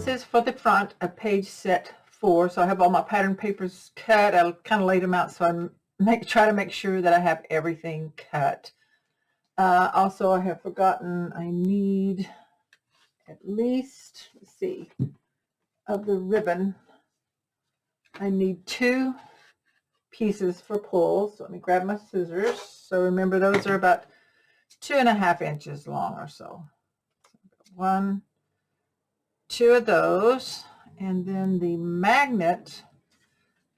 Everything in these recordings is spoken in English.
this is for the front of page set 4. So I have all my pattern papers cut. I'll kind of lay them out so I try to make sure that I have everything cut. Also, I have forgotten I need at least, let's see, of the ribbon, I need 2 pieces for pulls. So let me grab my scissors. So remember, those are about 2.5 inches long or so. 1, 2 of those, and then the magnet.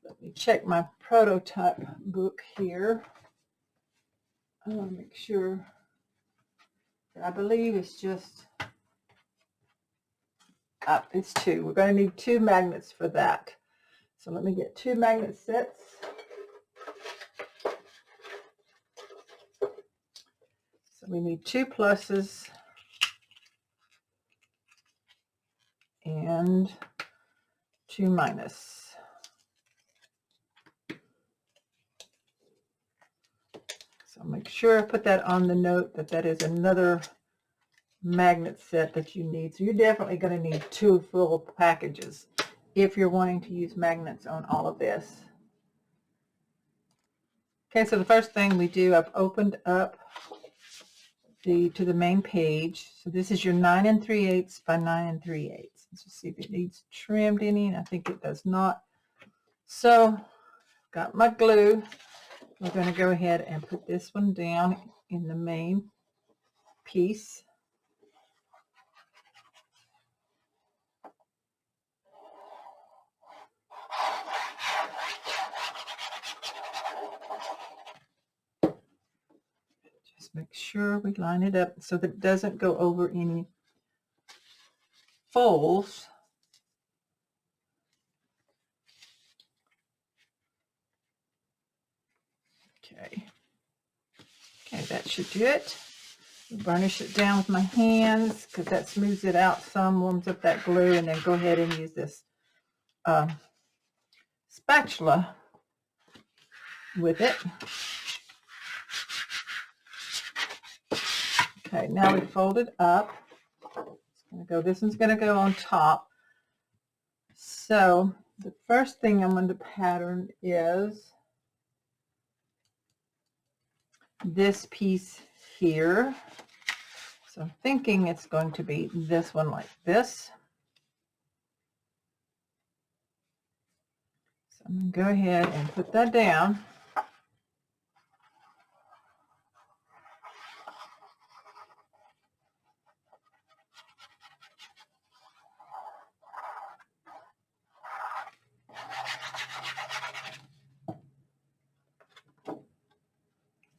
Let me check my prototype book here. I want to make sure. I believe it's just it's 2. We're going to need 2 magnets for that. So let me get 2 magnet sets. So we need 2 pluses and 2 minus. So make sure I put that on the note that that is another magnet set that you need. So you're definitely going to need 2 full packages if you're wanting to use magnets on all of this. Okay, so the first thing we do, I've opened up to the main page. So this is your 9 3/8 by 9 3/8. Let's just see if it needs trimmed any. I think it does not. So got my glue. We're going to go ahead and put this one down in the main piece. Just make sure we line it up so that it doesn't go over any folds. Okay, that should do it. Burnish it down with my hands because that smooths it out some, warms up that glue, and then go ahead and use this spatula with it. Okay, now we fold it up. This one's going to go on top. So the first thing I'm going to pattern is this piece here. So I'm thinking it's going to be this one like this. So I'm going to go ahead and put that down.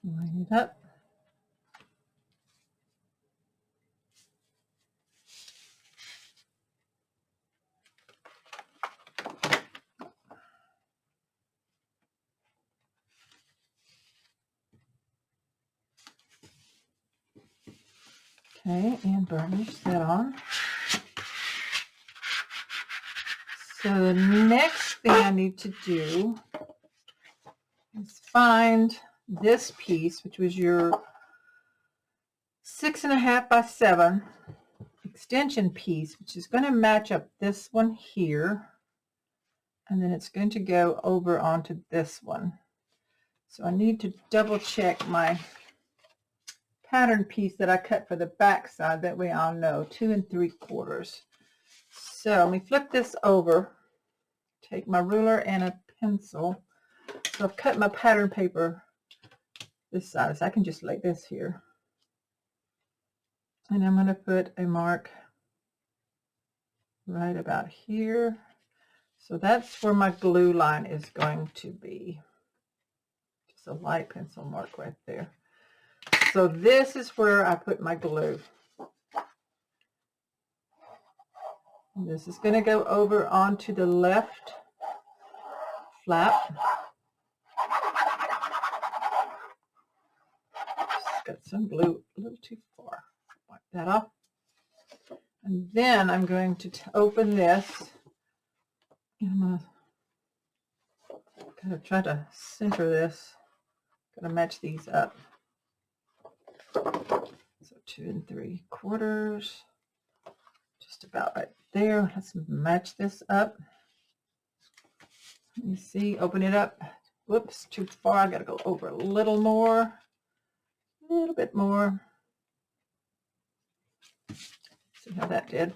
Line it up. Okay, and burnish that on. So the next thing I need to do is find this piece, which was your 6.5 by 7 extension piece, which is going to match up this one here, and then it's going to go over onto this one. So I need to double check my pattern piece that I cut for the back side, that way I'll know 2 3/4. So let me flip this over, take my ruler and a pencil. So I've cut my pattern paper this side, so I can just lay this here. And I'm going to put a mark right about here. So that's where my glue line is going to be. Just a light pencil mark right there. So this is where I put my glue. And this is going to go over onto the left flap. Just got some glue a little too far. Wipe that off. And then I'm going to open this. I'm going to kind of try to center this. Going to match these up. So 2 3/4. Just about right there. Let's match this up. Let me see, open it up. Whoops, too far. I got to go over a little more, a little bit more. See how that did.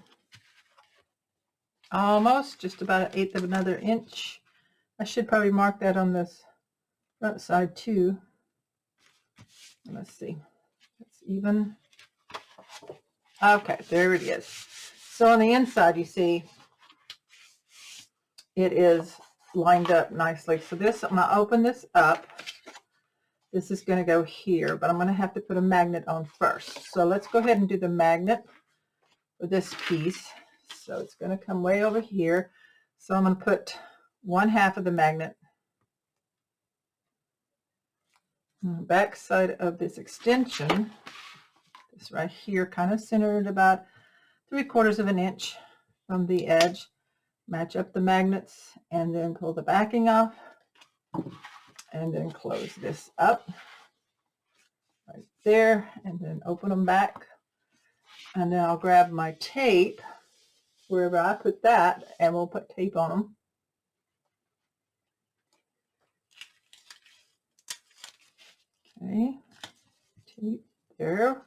Almost, just about 1/8 of another inch. I should probably mark that on this front side too. Let's see, it's even. Okay, there it is. So on the inside, you see, it is lined up nicely. So this, I'm gonna open this up. This is gonna go here, but I'm gonna have to put a magnet on first. So let's go ahead and do the magnet for this piece. So it's gonna come way over here. So I'm gonna put 1/2 of the magnet on the back side of this extension. This right here, kind of centered about 3/4 of an inch from the edge. Match up the magnets and then pull the backing off and then close this up right there and then open them back. And then I'll grab my tape wherever I put that and we'll put tape on them. Okay, tape there.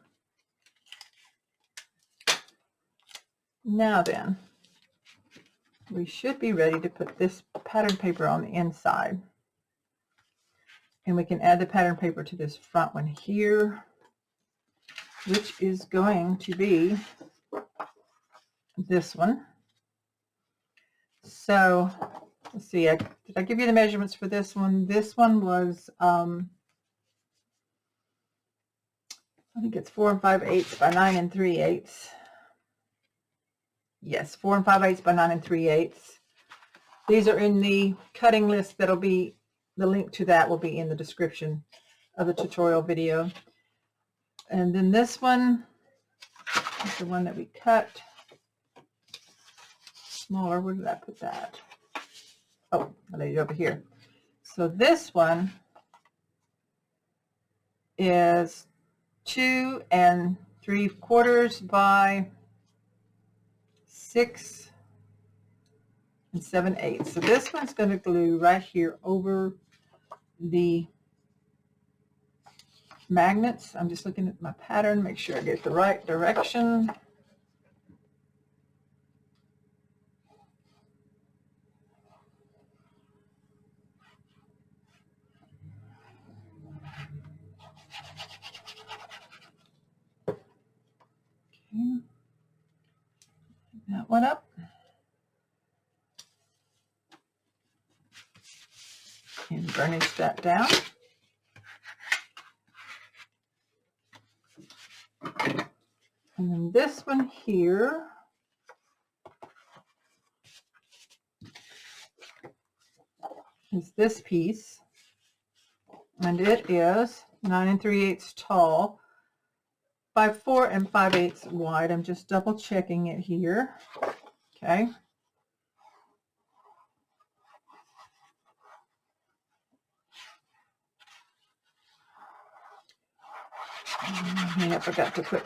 Now then, we should be ready to put this pattern paper on the inside. And we can add the pattern paper to this front one here, which is going to be this one. So let's see, did I give you the measurements for this one? This one was, I think it's 4 5/8 by 9 3/8. Yes, 4 5/8 by 9 3/8. These are in the cutting list. That'll be, the link to that will be in the description of the tutorial video. And then this one is the one that we cut. Smaller, where did I put that? Oh, I laid it over here. So this one is 2 3/4 by 6 7/8. So this one's going to glue right here over the magnets. I'm just looking at my pattern, make sure I get the right direction. Okay. That one up. And burnish that down. And then this one here is this piece, and it is 9 3/8 tall by 4 5/8 wide. I'm just double checking it here. Okay. I forgot to put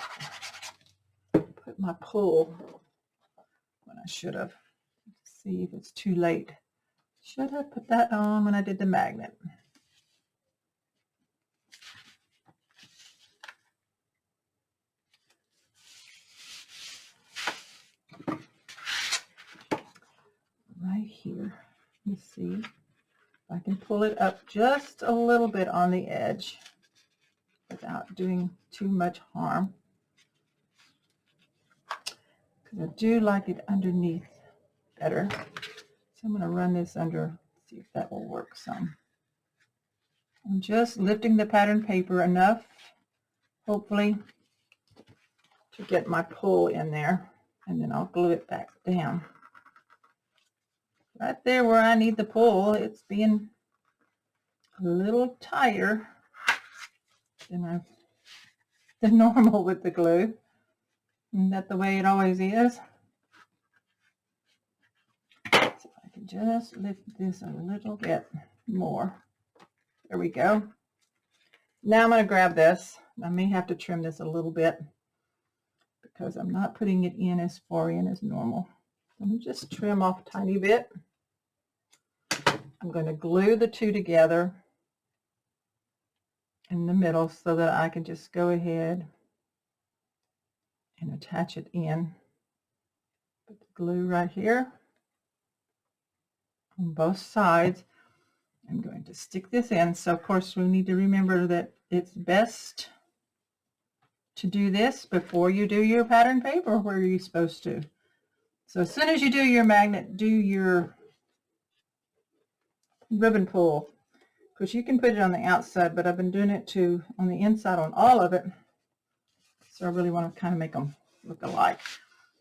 my pull when I should have. Let's see if it's too late. Should have put that on when I did the magnet. Right here. Let's see if I can pull it up just a little bit on the edge without doing too much harm. Because I do like it underneath better. So I'm going to run this under, see if that will work some. I'm just lifting the pattern paper enough, hopefully, to get my pull in there, and then I'll glue it back down. Right there where I need the pull, it's being a little tighter than normal with the glue. Isn't that the way it always is? So if I can just lift this a little bit more. There we go. Now I'm going to grab this. I may have to trim this a little bit because I'm not putting it in as far in as normal. Let me just trim off a tiny bit. I'm going to glue the two together in the middle so that I can just go ahead and attach it in. Put the glue right here on both sides. I'm going to stick this in. So of course we need to remember that it's best to do this before you do your pattern paper where you're supposed to. So as soon as you do your magnet, do your ribbon pull. Because you can put it on the outside, but I've been doing it on the inside on all of it. So I really want to kind of make them look alike.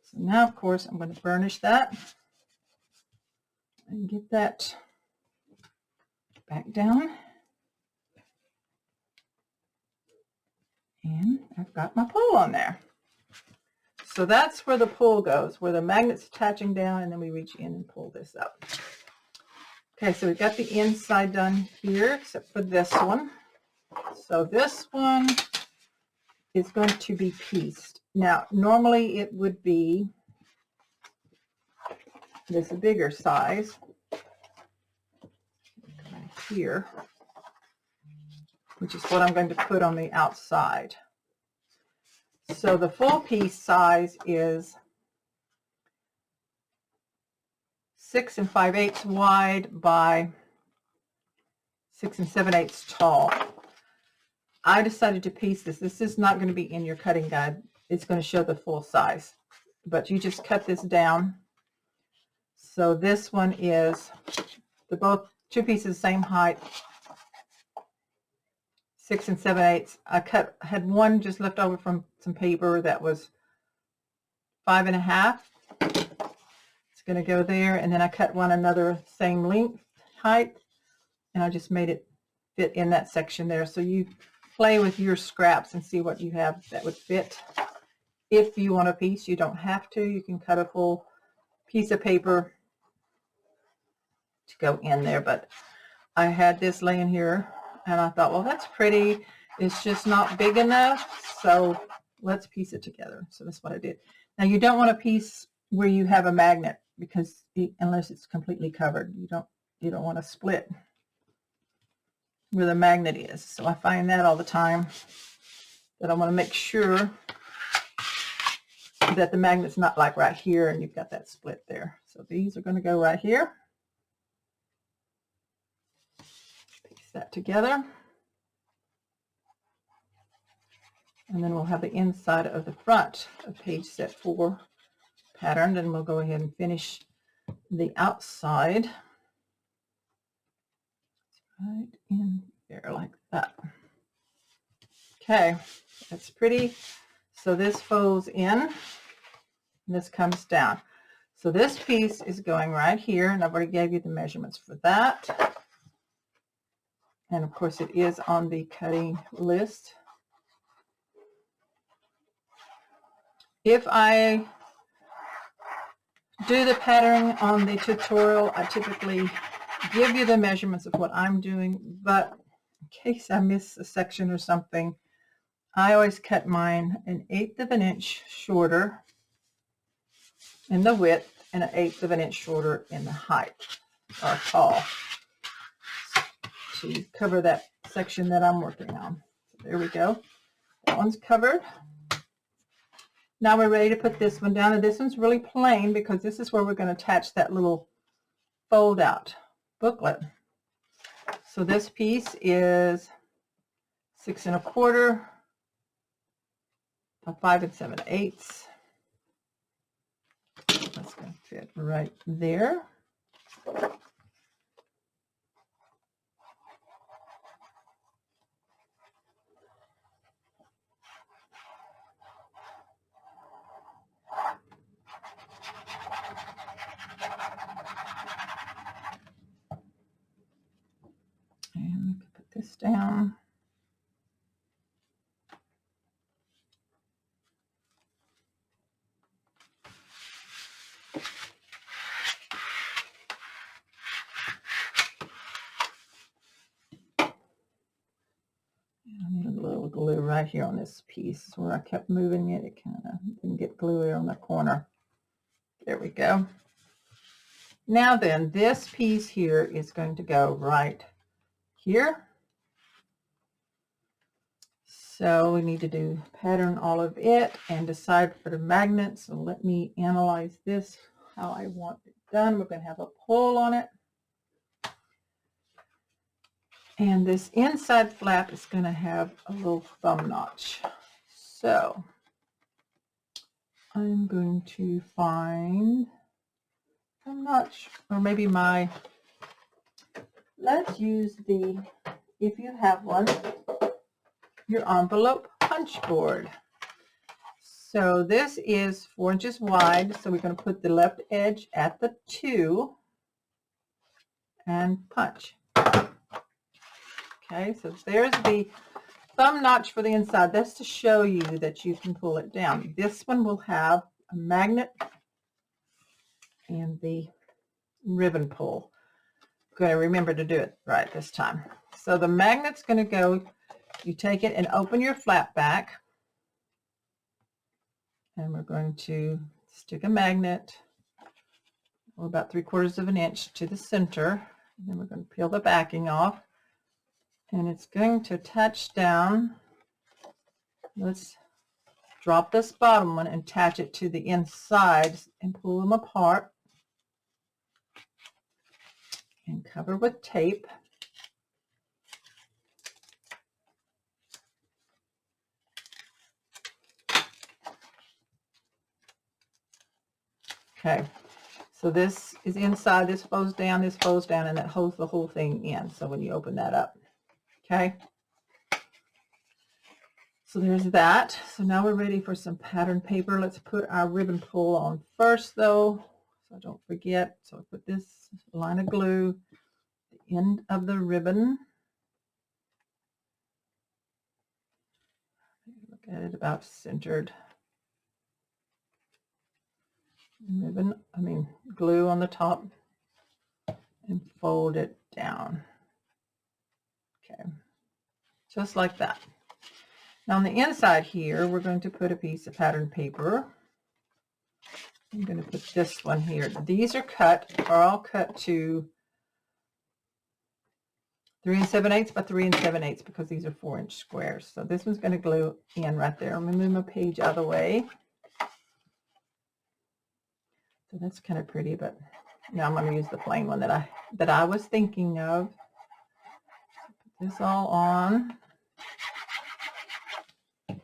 So now, of course, I'm going to burnish that and get that back down. And I've got my pull on there. So that's where the pull goes, where the magnet's attaching down, and then we reach in and pull this up. Okay, so we've got the inside done here, except for this one. So this one is going to be pieced. Now, normally it would be this bigger size right here, which is what I'm going to put on the outside. So the full piece size is 6 5/8 wide by 6 7/8 tall. I decided to piece this. This is not going to be in your cutting guide. It's going to show the full size, but you just cut this down. So this one is both two pieces same height, 6 7/8. I had one just left over from some paper that was 5 1/2. It's going to go there, and then I cut one another same length, height, and I just made it fit in that section there. So you play with your scraps and see what you have that would fit. If you want a piece, you don't have to. You can cut a full piece of paper to go in there, but I had this laying here and I thought, well, that's pretty. It's just not big enough, so let's piece it together. So that's what I did. Now you don't want a piece where you have a magnet, because unless it's completely covered, you don't want to split where the magnet is. So I find that all the time, that I want to make sure that the magnet's not like right here and you've got that split there. So these are going to go right here. Piece that together. And then we'll have the inside of the front of page set 4 patterned, and we'll go ahead and finish the outside right in there like that. Okay, that's pretty. So this folds in and this comes down. So this piece is going right here, and I've already gave you the measurements for that. And of course it is on the cutting list. If I do the pattern on the tutorial, I typically give you the measurements of what I'm doing, but in case I miss a section or something, I always cut mine 1/8 of an inch shorter in the width and 1/8 of an inch shorter in the height, or tall, to cover that section that I'm working on. So there we go. That one's covered. Now we're ready to put this one down, and this one's really plain because this is where we're going to attach that little fold out booklet. So this piece is 6 1/4 by 5 7/8. That's going to fit right there. And we can put this down. I need a little glue right here on this piece where I kept moving it. It kind of didn't get gluey on the corner. There we go. Now then, this piece here is going to go right here. So we need to pattern all of it and decide for the magnet. So let me analyze this, how I want it done. We're going to have a pull on it. And this inside flap is going to have a little thumb notch. So I'm going to find thumb notch, or maybe let's use if you have one, your envelope punch board. So this is 4 inches wide. So we're going to put the left edge at the 2 and punch. Okay, so there's the thumb notch for the inside. That's to show you that you can pull it down. This one will have a magnet and the ribbon pull. Going to remember to do it right this time. So the magnet's going to go, you take it and open your flap back, and we're going to stick a magnet about 3/4 of an inch to the center, and then we're going to peel the backing off, and it's going to touch down. Let's drop this bottom one and attach it to the inside and pull them apart and cover with tape. Okay, so this is inside, this folds down, and that holds the whole thing in. So when you open that up, okay. So there's that. So now we're ready for some pattern paper. Let's put our ribbon pull on first though, so I don't forget. So I put this line of glue, the end of the ribbon. Look at it about centered. Ribbon, glue on the top, and fold it down. Okay, just like that. Now on the inside here, we're going to put a piece of pattern paper. I'm going to put this one here. These are all cut to 3 7/8 by 3 7/8 because these are 4-inch squares. So this one's going to glue in right there. I'm going to move my page out of the way. So that's kind of pretty, but now I'm going to use the plain one that I was thinking of. Put this all on. Put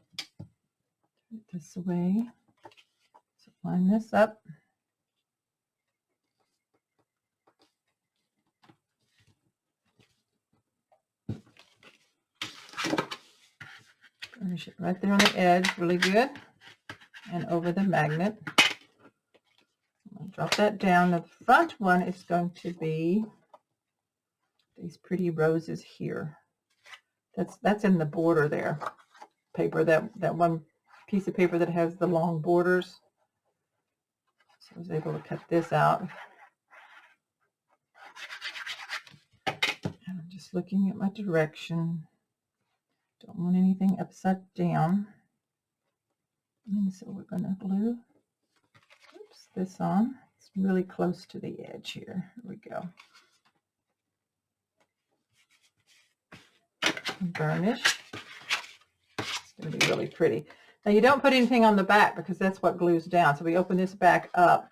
it this away. So line this up. Finish it right there on the edge, really good, and over the magnet. I'll drop that down. The front one is going to be these pretty roses here. That's in the border there. Paper, that one piece of paper that has the long borders. So I was able to cut this out. And I'm just looking at my direction. Don't want anything upside down. And so we're going to glue this on. It's really close to the edge here. Here we go. And burnish. It's going to be really pretty. Now you don't put anything on the back because that's what glues down. So we open this back up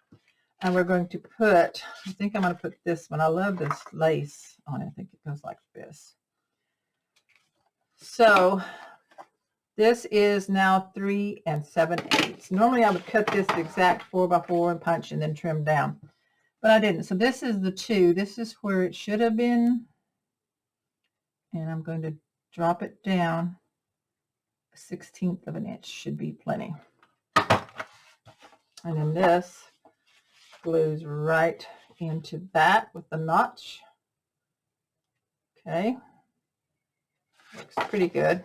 and we're going to put, I think I'm going to put this one. I love this lace on it. I think it goes like this. So this is now 3 7/8. Normally I would cut this the exact 4x4 and punch and then trim down, but I didn't. So this is the 2. This is where it should have been, and I'm going to drop it down. 1/16 of an inch should be plenty. And then this glues right into that with the notch. Okay, looks pretty good.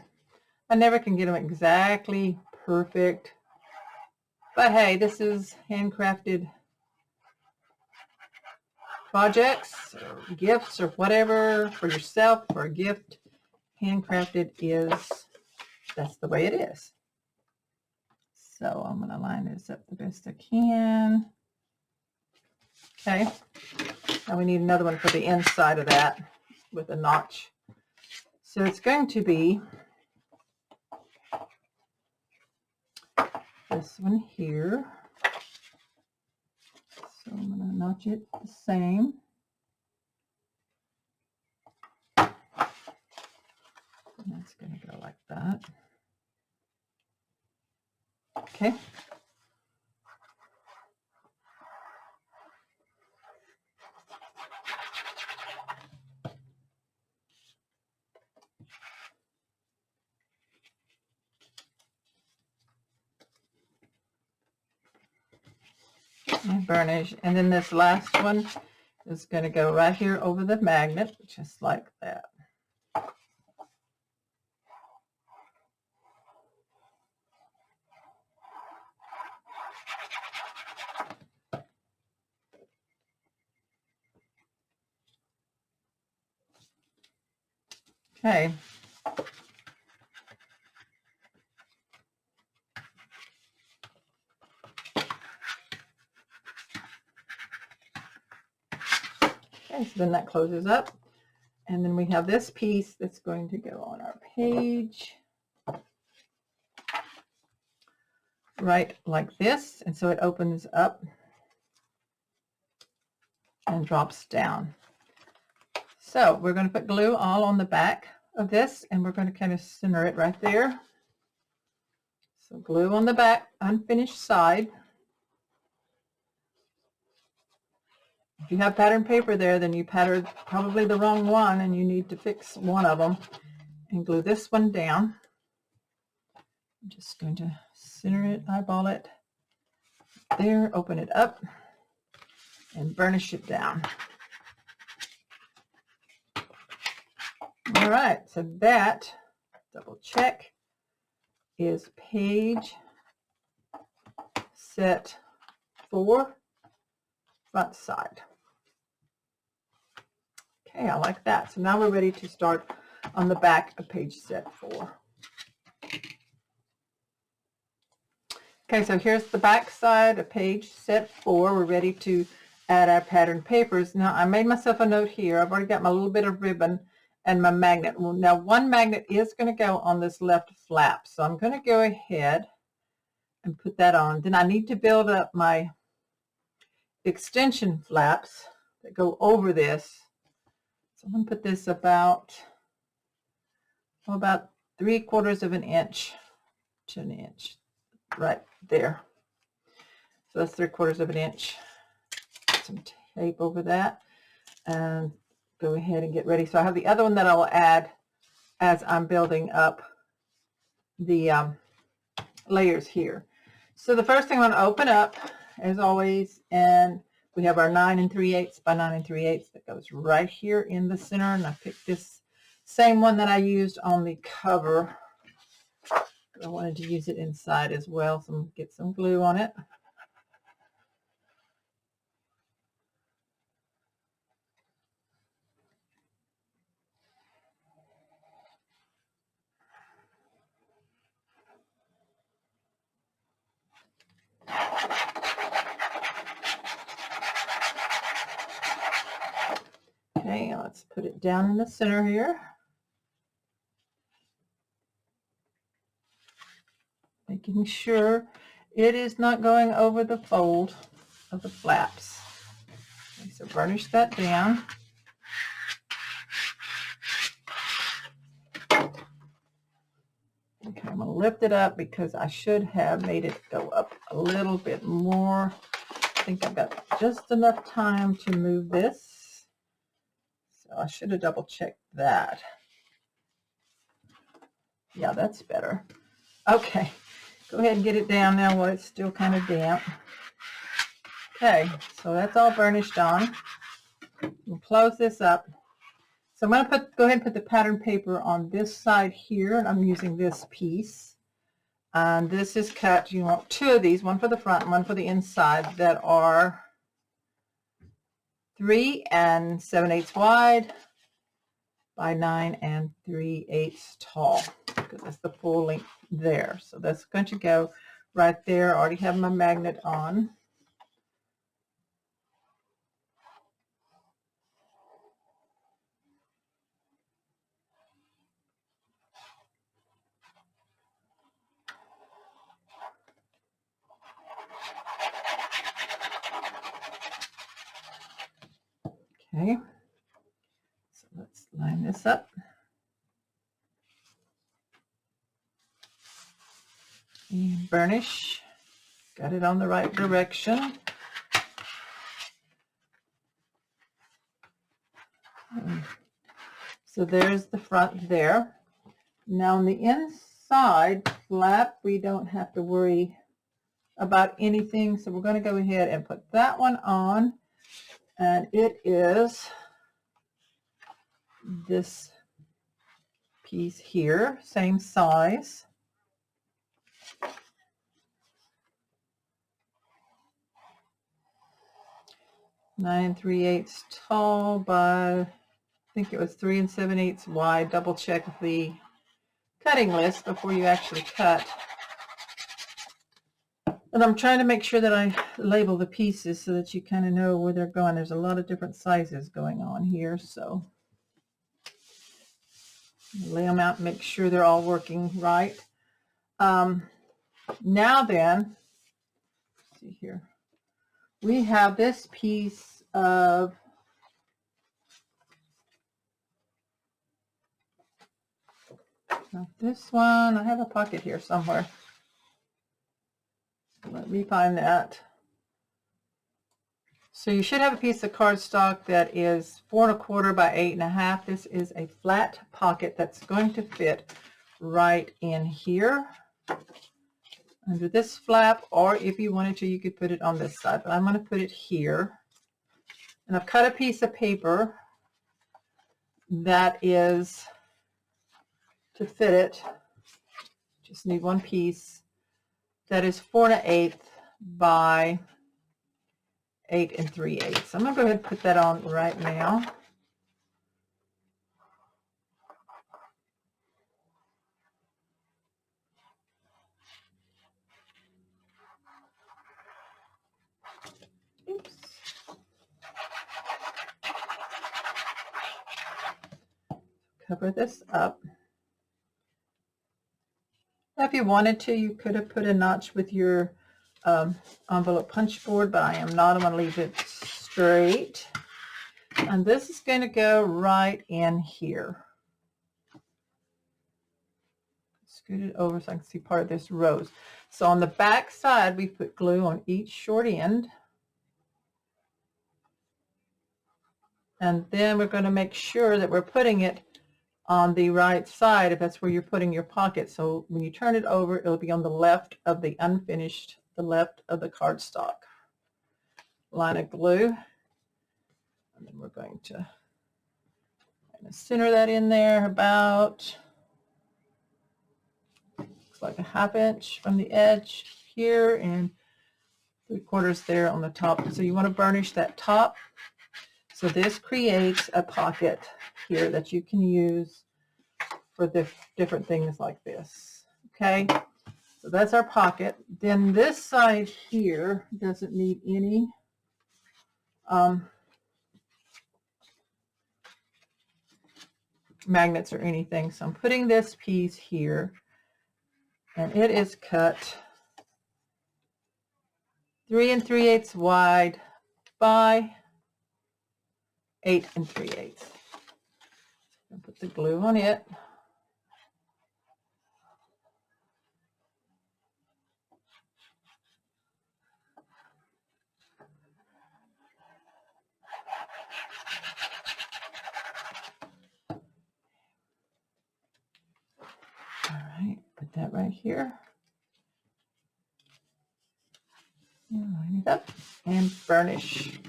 I never can get them exactly perfect, but hey, this is handcrafted projects or gifts or whatever for yourself, for a gift. Handcrafted that's the way it is. So I'm going to line this up the best I can. Okay, now we need another one for the inside of that with a notch. So it's going to be this one here. So I'm going to notch it the same. That's going to go like that. Okay. And burnish. And then this last one is going to go right here over the magnet, just like that. Okay. Okay, so then that closes up. And then we have this piece that's going to go on our page. Right like this. And so it opens up and drops down. So we're going to put glue all on the back of this, and we're going to kind of center it right there. So glue on the back, unfinished side. If you have pattern paper there, then you patterned probably the wrong one, and you need to fix one of them. And glue this one down. I'm just going to center it, eyeball it there, open it up, and burnish it down. All right, so that, double check, is page set 4, front side. Okay, I like that. So now we're ready to start on the back of page set 4. Okay, so here's the back side of page set 4. We're ready to add our pattern papers. Now I made myself a note here. I've already got my little bit of ribbon and my magnet. Well, now one magnet is going to go on this left flap. So I'm going to go ahead and put that on. Then I need to build up my extension flaps that go over this. So I'm going to put this about 3/4 of an inch to an inch right there. So that's 3/4 of an inch. Put some tape over that and go ahead and get ready. So I have the other one that I'll add as I'm building up the layers here. So the first thing I'm going to open up, as always, and we have our 9 3/8 by 9 3/8 that goes right here in the center. And I picked this same one that I used on the cover. I wanted to use it inside as well, so I'm going to get some glue on it. Okay, let's put it down in the center here. Making sure it is not going over the fold of the flaps. Okay, so burnish that down. Okay, I'm going to lift it up because I should have made it go up a little bit more. I think I've got just enough time to move this. So I should have double checked that. Yeah, that's better. Okay, go ahead and get it down now while it's still kind of damp. Okay, so that's all burnished on. We'll close this up. So I'm going to go ahead and put the pattern paper on this side here, and I'm using this piece. And this is cut. You want 2 of these, one for the front and one for the inside, that are 3 7/8 wide by 9 3/8 tall, because that's the full length there. So that's going to go right there. I already have my magnet on. Okay, so let's line this up. And burnish. Got it on the right direction. So there's the front there. Now on the inside flap, we don't have to worry about anything. So we're going to go ahead and put that one on. And it is this piece here, same size. 9 3/8 tall by, I think it was 3 7/8 wide. Double check the cutting list before you actually cut. And I'm trying to make sure that I label the pieces so that you kind of know where they're going. There's a lot of different sizes going on here, so lay them out and make sure they're all working right. Now then, let's see here. We have this piece of not this one. I have a pocket here somewhere. Let me find that. So you should have a piece of cardstock that is 4 1/4 by 8 1/2. This is a flat pocket that's going to fit right in here under this flap, or if you wanted to, you could put it on this side, but I'm going to put it here. And I've cut a piece of paper that is to fit it. Just need one piece that is 4 1/8 by 8 3/8. So I'm going to go ahead and put that on right now. Oops. Cover this up. Now, if you wanted to, you could have put a notch with your envelope punch board, but I am not. I'm going to leave it straight. And this is going to go right in here. Scoot it over so I can see part of this rose. So on the back side, we put glue on each short end. And then we're going to make sure that we're putting it on the right side, if that's where you're putting your pocket. So when you turn it over, it'll be on the left of the unfinished, the left of the cardstock. Line of glue. And then we're going to kind of center that in there about, looks like a 1/2 inch from the edge here and 3/4 there on the top. So you want to burnish that top. So this creates a pocket here that you can use for the different things like this. Okay, so that's our pocket. Then this side here doesn't need any magnets or anything. So I'm putting this piece here, and it is cut 3 3/8 wide by 8 3/8. And put the glue on it. All right, put that right here. Line it up and burnish.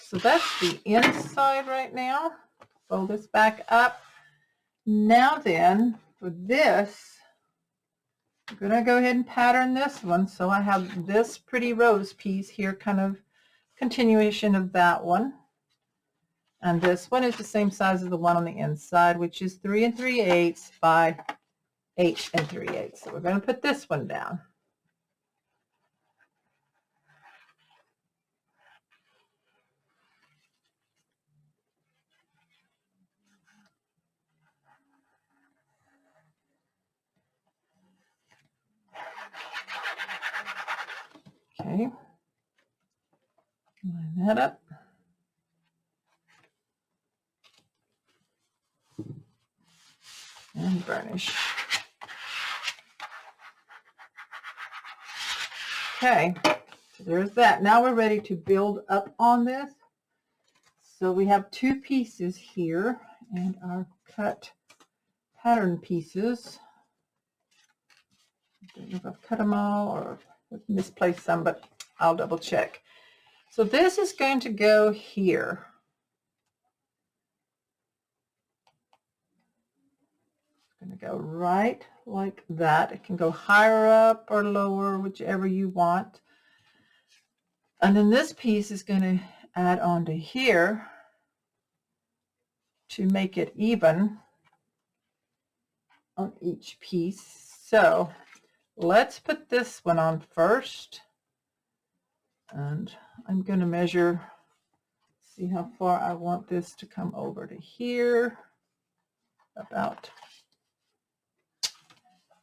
So that's the inside right now. Fold this back up. Now then, for this, I'm going to go ahead and pattern this one. So I have this pretty rose piece here, kind of continuation of that one. And this one is the same size as the one on the inside, which is 3 3/8 by 8 3/8. So we're going to put this one down. Okay, line that up. and burnish. Okay, so there's that. Now we're ready to build up on this. So we have 2 pieces here and our cut pattern pieces. I don't know if I've cut them all or I've misplaced some, but I'll double check. So this is going to go here. It's going to go right like that. It can go higher up or lower, whichever you want. And then this piece is going to add on to here to make it even on each piece. So let's put this one on first. And I'm going to measure, see how far I want this to come over to here. About.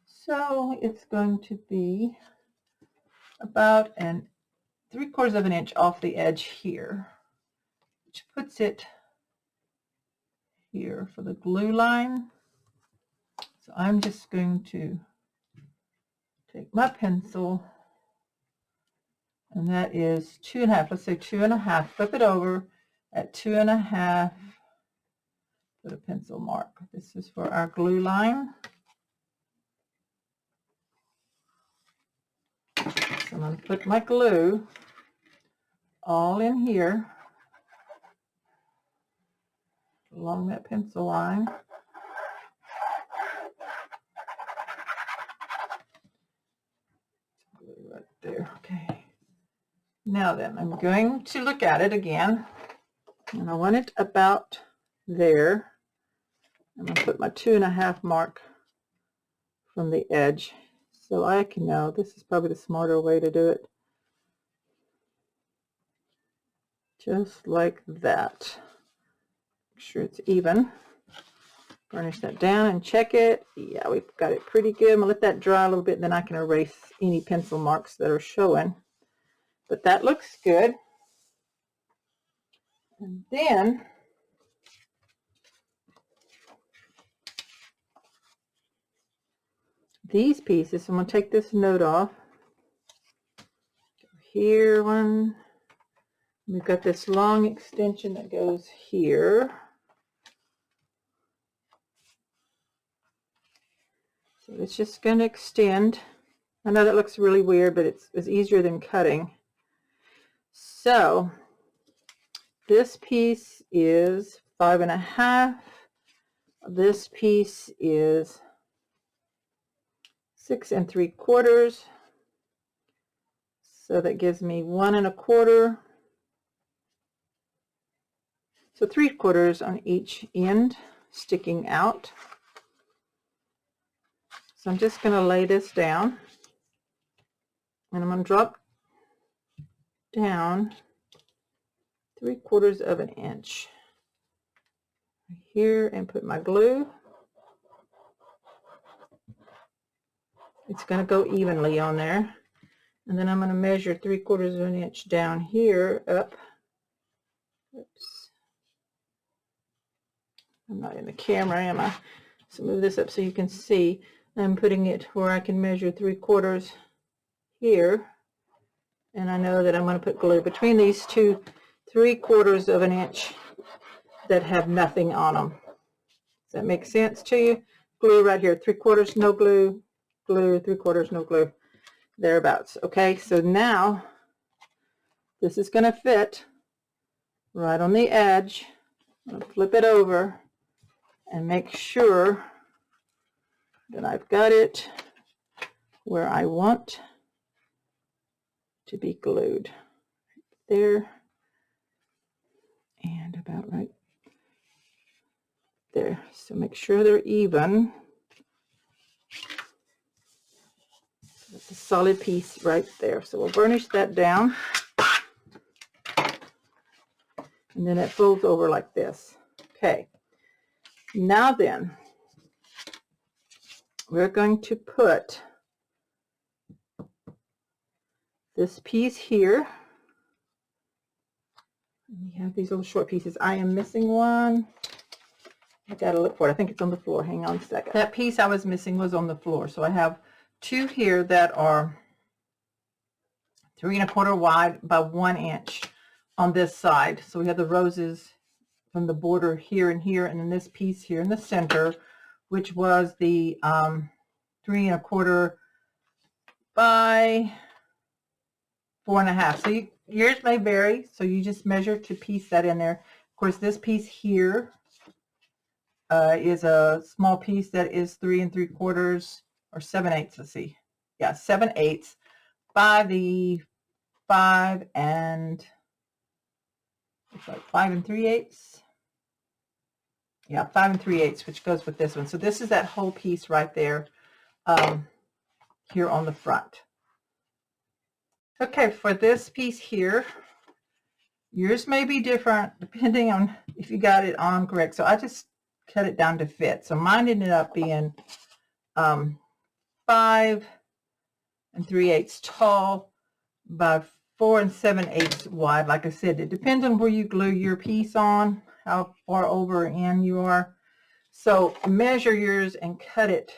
So it's going to be about 3/4 of an inch off the edge here, which puts it here for the glue line. So I'm just going to take my pencil, and that is 2.5. Let's say 2.5. Flip it over at 2.5. Put a pencil mark. This is for our glue line. So I'm going to put my glue all in here along that pencil line. Glue right there. Okay. Now then, I'm going to look at it again, and I want it about there. I'm going to put my 2.5 mark from the edge so I can know. This is probably the smarter way to do it. Just like that. Make sure it's even. Burnish that down and check it. Yeah, we've got it pretty good. I'm going to let that dry a little bit, and then I can erase any pencil marks that are showing. But that looks good. And then these pieces, I'm going to take this note off. Here one. We've got this long extension that goes here. So it's just going to extend. I know that looks really weird, but it's easier than cutting. So this piece is 5.5. This piece is 6 3/4. So that gives me 1 1/4. So 3/4 on each end sticking out. So I'm just going to lay this down, and I'm going to drop down 3/4 of an inch here and put my glue. It's going to go evenly on there, and then I'm going to measure 3/4 of an inch down here up. Oops. I'm not in the camera, am I? So move this up so you can see. I'm putting it where I can measure 3/4 here, and I know that I'm going to put glue between these two 3/4 of an inch that have nothing on them. Does that make sense to you? Glue right here, 3/4 no glue, glue, 3/4 no glue, thereabouts. Okay, so now this is going to fit right on the edge. I'm going to flip it over and make sure that I've got it where I want to be glued. There, and about right there. So make sure they're even. That's a solid piece right there. So we'll burnish that down, and then it folds over like this. Okay, now then we're going to put this piece here. We have these little short pieces. I am missing one. I gotta look for it. I think it's on the floor. Hang on a second. That piece I was missing was on the floor. So I have two here that are 3 1/4 wide by 1 inch on this side. So we have the roses from the border here and here, and then this piece here in the center, which was the 3 1/4 by 4 1/2. So yours may vary, so you just measure to piece that in there. Of course, this piece here is a small piece that is 3 3/4 or 7/8. Let's see, yeah, 7/8 by the 5 3/8. Yeah, 5 3/8, which goes with this one. So this is that whole piece right there, here on the front. Okay, for this piece here, yours may be different depending on if you got it on correct. So I just cut it down to fit. So mine ended up being 5 3/8 tall by 4 7/8 wide. Like I said, it depends on where you glue your piece on, how far over or in you are. So measure yours and cut it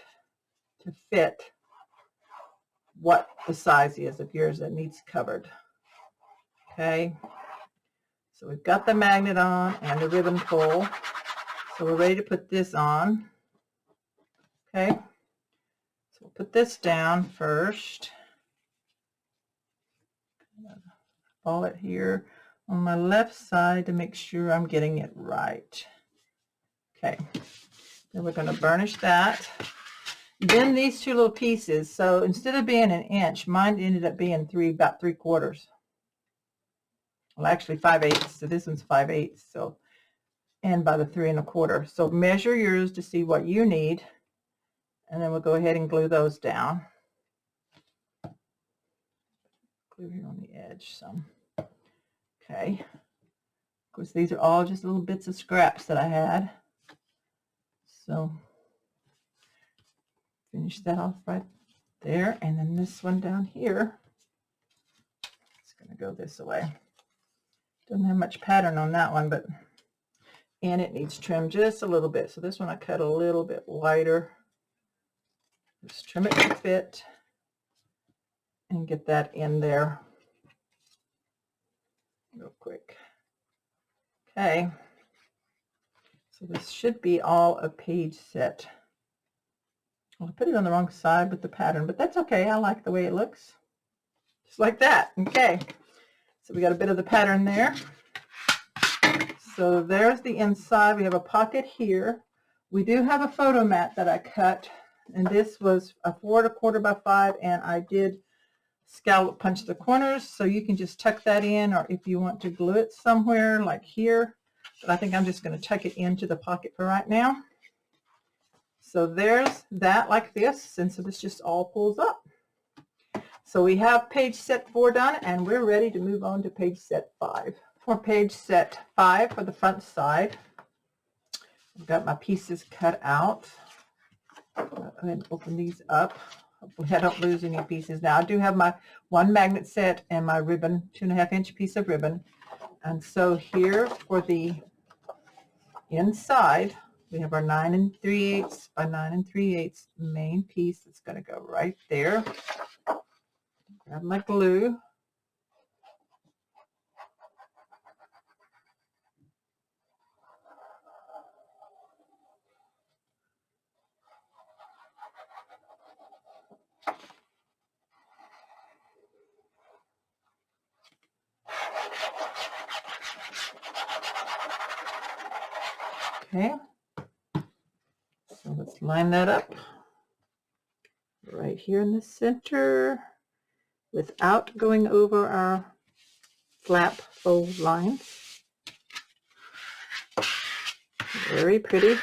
to fit what the size is of yours that needs covered. Okay, so we've got the magnet on and the ribbon pull. So we're ready to put this on. Okay, so we'll put this down first. Ball it here on my left side to make sure I'm getting it right. Okay, then we're going to burnish that. Then these two little pieces, so instead of being 1 inch, mine ended up being about 3/4. Well, actually 5/8. So this one's 5/8. So, and by the 3 1/4. So measure yours to see what you need, and then we'll go ahead and glue those down. Glue here on the edge some. Okay. Of course, these are all just little bits of scraps that I had. So finish that off right there, and then this one down here, it's going to go this way. Doesn't have much pattern on that one, but and it needs trim just a little bit. So this one I cut a little bit wider. Just trim it to fit and get that in there real quick. Okay, so this should be all a page set. Well, I put it on the wrong side with the pattern, but that's okay. I like the way it looks. Just like that. Okay, so we got a bit of the pattern there. So there's the inside. We have a pocket here. We do have a photo mat that I cut, and this was a 4 1/4 by 5, and I did scallop punch the corners, so you can just tuck that in, or if you want to glue it somewhere like here, but I think I'm just going to tuck it into the pocket for right now. So there's that like this, and so this just all pulls up. So we have page set 4 done, and we're ready to move on to page set 5. For page set 5 for the front side, I've got my pieces cut out. I'll go ahead and open these up. Hopefully I don't lose any pieces. Now I do have my 1 magnet set and my ribbon, 2 1/2 inch piece of ribbon. And so here for the inside, we have our 9 3/8 by 9 3/8 main piece that's going to go right there. Grab my glue. Okay, so let's line that up right here in the center without going over our flap fold lines. Very pretty.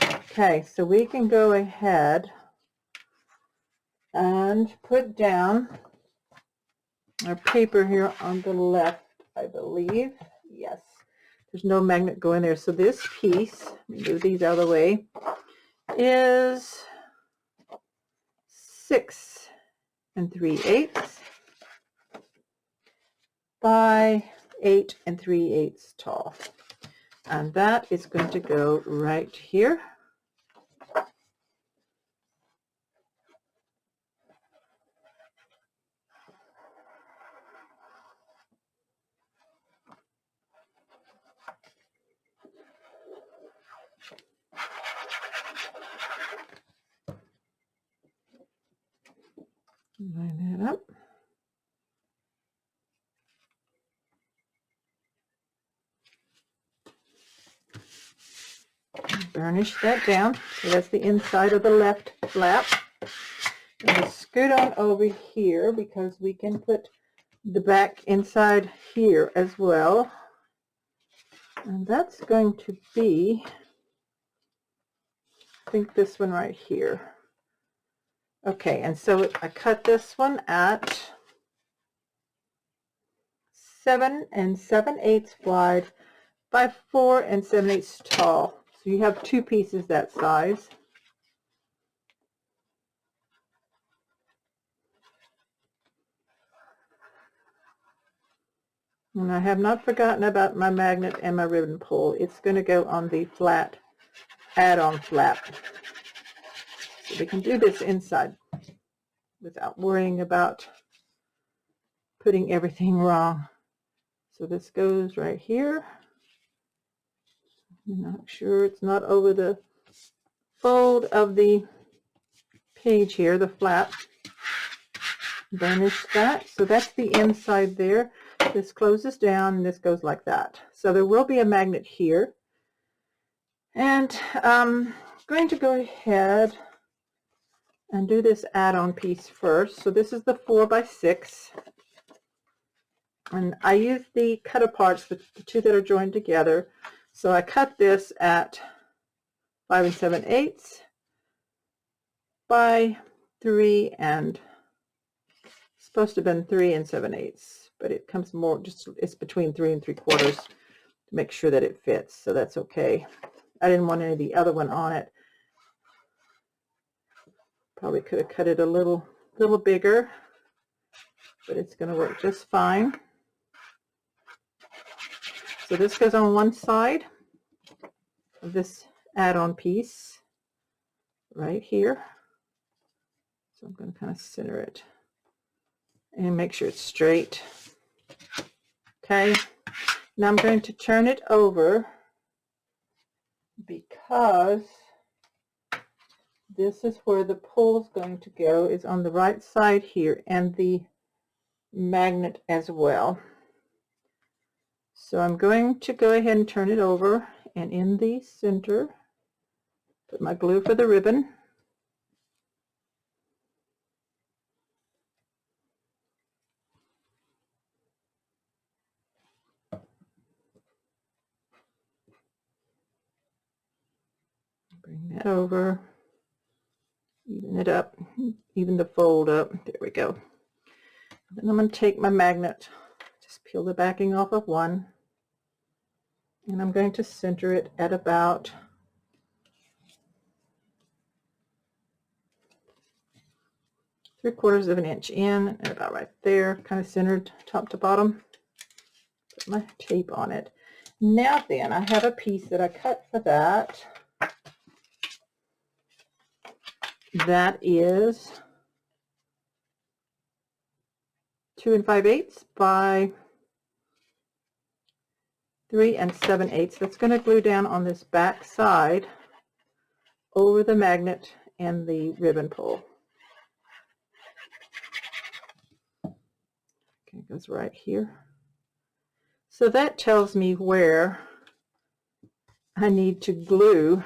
Okay, so we can go ahead and put down our paper here on the left, I believe. Yes, there's no magnet going there. So this piece, let me move these out of the way, is 6 3/8 by 8 3/8 tall. And that is going to go right here. Line that up. Burnish that down. So that's the inside of the left flap. And just scoot on over here because we can put the back inside here as well. And that's going to be, I think, this one right here. Okay, and so I cut this one at 7 7/8 wide by 4 7/8 tall. So you have two pieces that size. And I have not forgotten about my magnet and my ribbon pull. It's going to go on the flat add-on flap. So we can do this inside without worrying about putting everything wrong. So this goes right here. I'm not sure it's not over the fold of the page here, the flap. Burnish that. So that's the inside there. This closes down and this goes like that. So there will be a magnet here. And I'm going to go ahead and do this add-on piece first. So this is the 4x6. And I use the cut aparts, the two that are joined together. So I cut this at 5 7/8 by 3 and supposed to have been 3 7/8, but it comes more, just it's between 3 3/4 to make sure that it fits. So that's okay. I didn't want any of the other one on it. Probably could have cut it a little bigger, but it's going to work just fine. So this goes on one side of this add-on piece right here. So I'm going to kind of center it and make sure it's straight. Okay, now I'm going to turn it over because this is where the pull is going to go, is on the right side here, and the magnet as well. So I'm going to go ahead and turn it over, and in the center, put my glue for the ribbon. Bring that over, even it up, even the fold up. There we go. Then I'm going to take my magnet, just peel the backing off of one, and I'm going to center it at about 3/4 of an inch in, and about right there, kind of centered top to bottom. Put my tape on it. Now then, I have a piece that I cut for that. That is 2 5/8 by 3 7/8. That's going to glue down on this back side over the magnet and the ribbon pull. Okay, it goes right here. So that tells me where I need to glue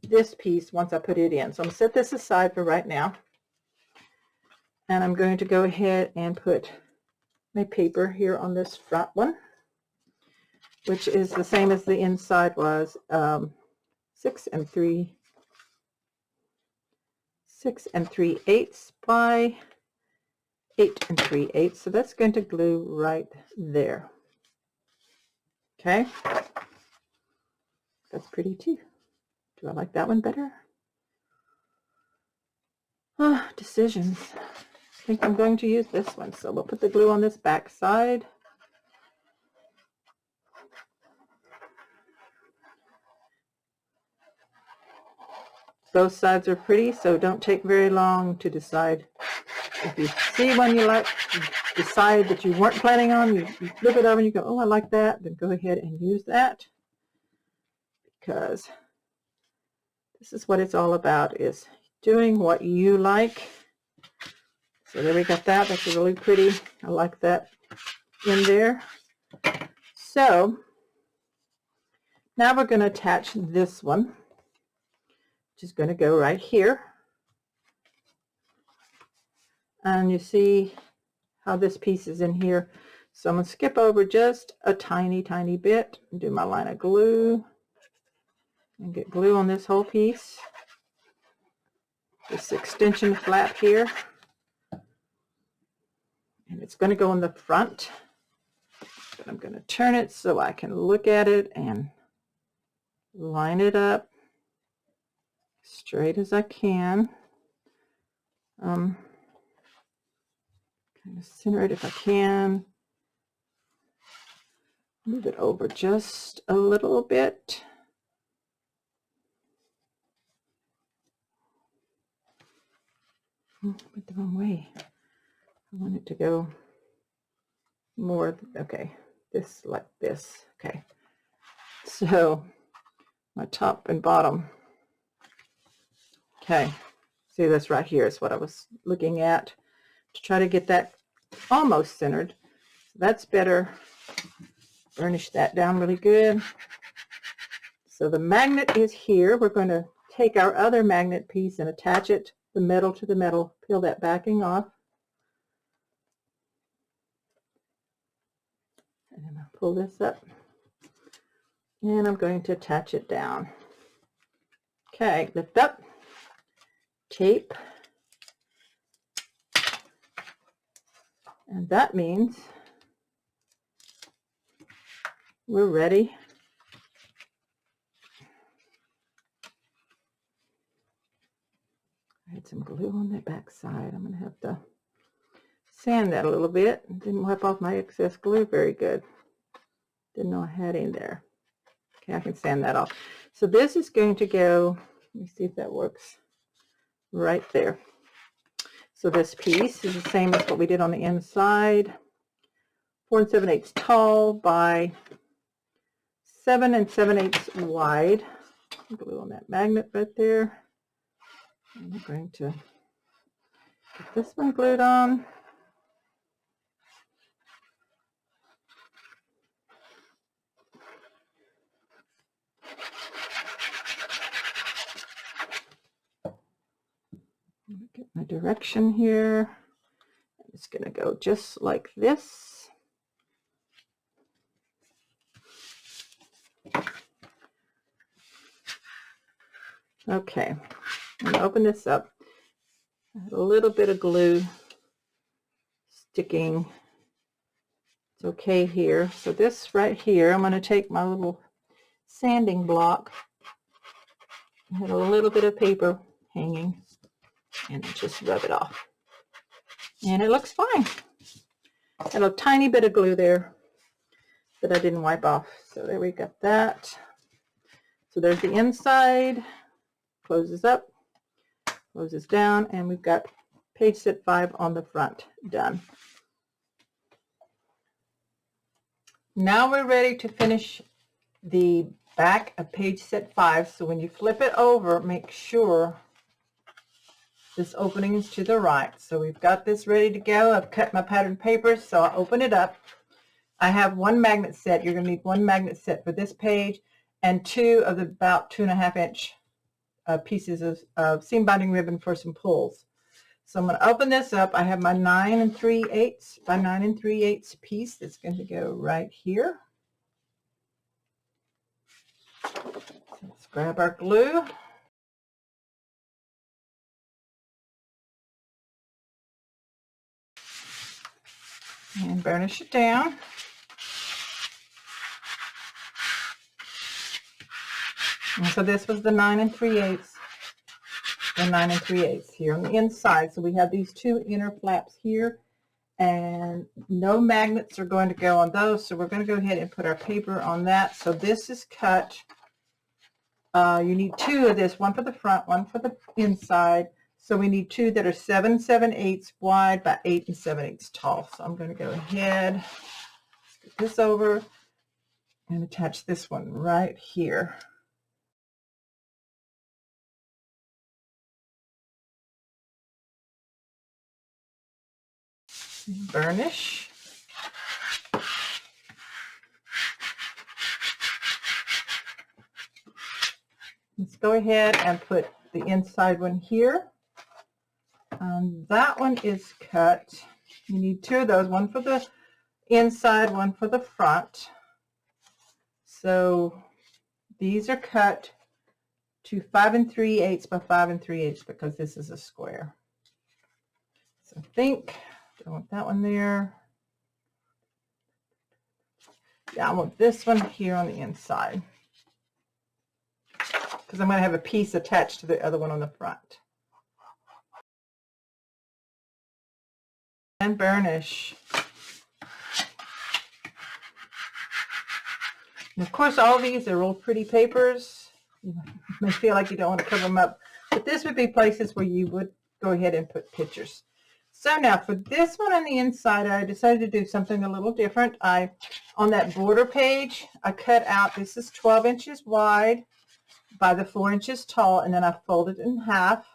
this piece once I put it in. So I'm going to set this aside for right now. And I'm going to go ahead and put my paper here on this front one, which is the same as the inside was, 6 3/8 by 8 3/8. So that's going to glue right there. Okay, that's pretty too. Do I like that one better? Decisions. I think I'm going to use this one. So we'll put the glue on this back side. Both sides are pretty, so don't take very long to decide. If you see one you like, you decide that you weren't planning on, you flip it over and you go, oh, I like that, then go ahead and use that, because this is what it's all about, is doing what you like. So there we got that. That's really pretty. I like that in there. So now we're going to attach this one, which is going to go right here. And you see how this piece is in here. So I'm going to skip over just a tiny bit and do my line of glue and get glue on this whole piece. This extension flap here. And it's going to go in the front. But I'm going to turn it so I can look at it and line it up straight as I can. Kind of center it if I can. Move it over just a little bit. Went the wrong way. I want it to go more, okay, this like this. Okay, so my top and bottom. Okay, see, this right here is what I was looking at to try to get that almost centered. That's better. Burnish that down really good. So the magnet is here. We're going to take our other magnet piece and attach it, the metal to the metal, peel that backing off. And then I'll pull this up. And I'm going to attach it down. Okay, lift up, tape. And that means we're ready. I had some glue on the back side. I'm going to have to sand that a little bit. Didn't wipe off my excess glue very good. Didn't know I had in there. Okay, I can sand that off. So this is going to go, let me see if that works, right there. So this piece is the same as what we did on the inside. 4 7/8 tall by 7 7/8 wide. Glue on that magnet right there. And I'm going to get this one glued on. Get my direction here. It's going to go just like this. Okay, I'm going to open this up. I have a little bit of glue sticking. It's okay here. So this right here, I'm going to take my little sanding block. I have a little bit of paper hanging and just rub it off. And it looks fine. Got a tiny bit of glue there that I didn't wipe off. So there we got that. So there's the inside, closes up, closes down, and we've got page set 5 on the front done. Now we're ready to finish the back of page set 5. So when you flip it over, make sure this opening is to the right. So we've got this ready to go. I've cut my pattern paper, so I'll open it up. I have one magnet set. You're going to need one magnet set for this page and 2 of the about 2.5 inch pieces of seam binding ribbon for some pulls. So I'm going to open this up. I have my 9 3/8 by 9 3/8 piece that's going to go right here. So let's grab our glue. And burnish it down. And so this was the 9 3/8, the 9 3/8 here on the inside. So we have these 2 inner flaps here, and no magnets are going to go on those. So we're going to go ahead and put our paper on that. So this is cut You need two of this, one for the front, one for the inside. So we need two that are 7 7/8 wide by 8 7/8 tall. So I'm going to go ahead, scoot this over, and attach this one right here. Burnish. Let's go ahead and put the inside one here. That one is cut. You need two of those, one for the inside, one for the front. So these are cut to 5 3/8 by 5 3/8 because this is a square. So I think I want that one there. Yeah, I want this one here on the inside because I'm going to have a piece attached to the other one on the front. And burnish. And of course, all these are real pretty papers. You may feel like you don't want to cover them up, but this would be places where you would go ahead and put pictures. So now for this one on the inside, I decided to do something a little different. On that border page, I cut out, this is 12 inches wide by the 4 inches tall, and then I folded it in half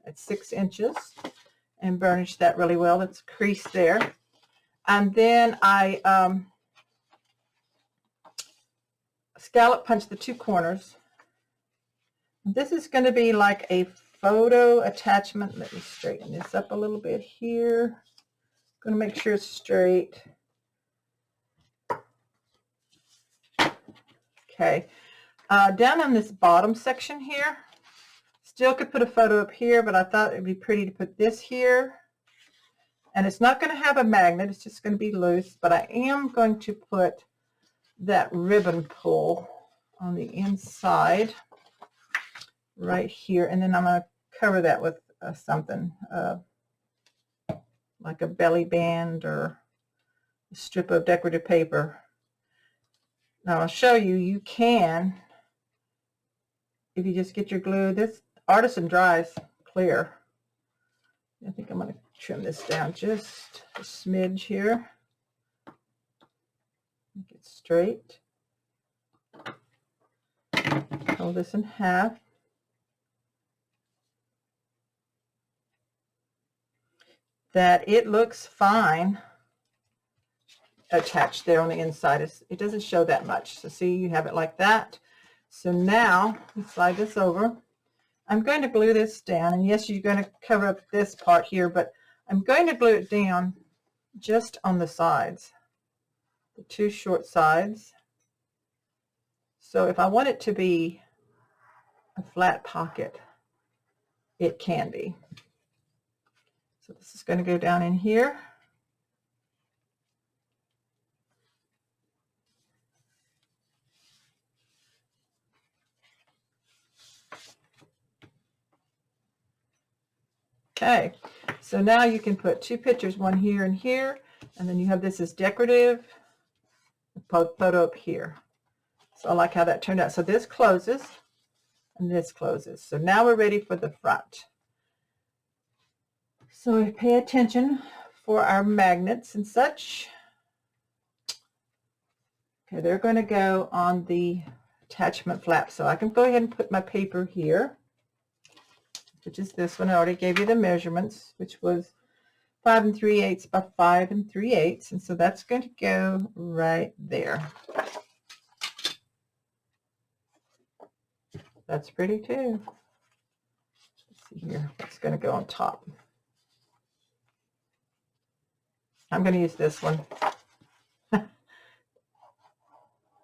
at 6 inches and burnished that really well. It's creased there. And then I scallop punched the two corners. This is going to be like a photo attachment. Let me straighten this up a little bit here. Going to make sure it's straight. Okay. Down on this bottom section here, still could put a photo up here, but I thought it'd be pretty to put this here. And it's not going to have a magnet. It's just going to be loose, but I am going to put that ribbon pull on the inside right here, and then I'm going to cover that with something like a belly band or a strip of decorative paper. Now I'll show you, you can, if you just get your glue, this Artisan dries clear. I think I'm going to trim this down just a smidge here. Make it straight. Hold this in half. That it looks fine attached there on the inside. It doesn't show that much. So see, you have it like that. So now, let's slide this over. I'm going to glue this down, and yes, you're going to cover up this part here, but I'm going to glue it down just on the sides, the two short sides. So if I want it to be a flat pocket, it can be. So this is going to go down in here. Okay, so now you can put two pictures, one here and here, and then you have this as decorative, photo up here. So I like how that turned out. So this closes and this closes. So now we're ready for the front. So we pay attention for our magnets and such. Okay, they're going to go on the attachment flap. So I can go ahead and put my paper here, which is this one. I already gave you the measurements, which was 5 3/8 by 5 3/8. And so that's going to go right there. That's pretty too. Let's see here. It's going to go on top. I'm going to use this one.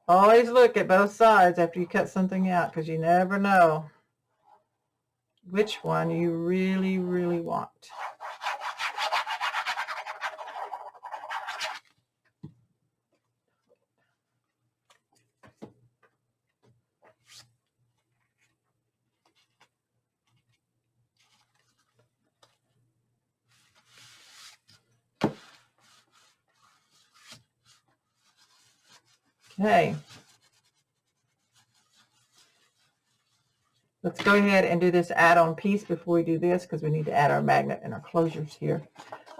Always look at both sides after you cut something out, because you never know which one you really, really want. Okay. Let's go ahead and do this add-on piece before we do this, because we need to add our magnet and our closures here.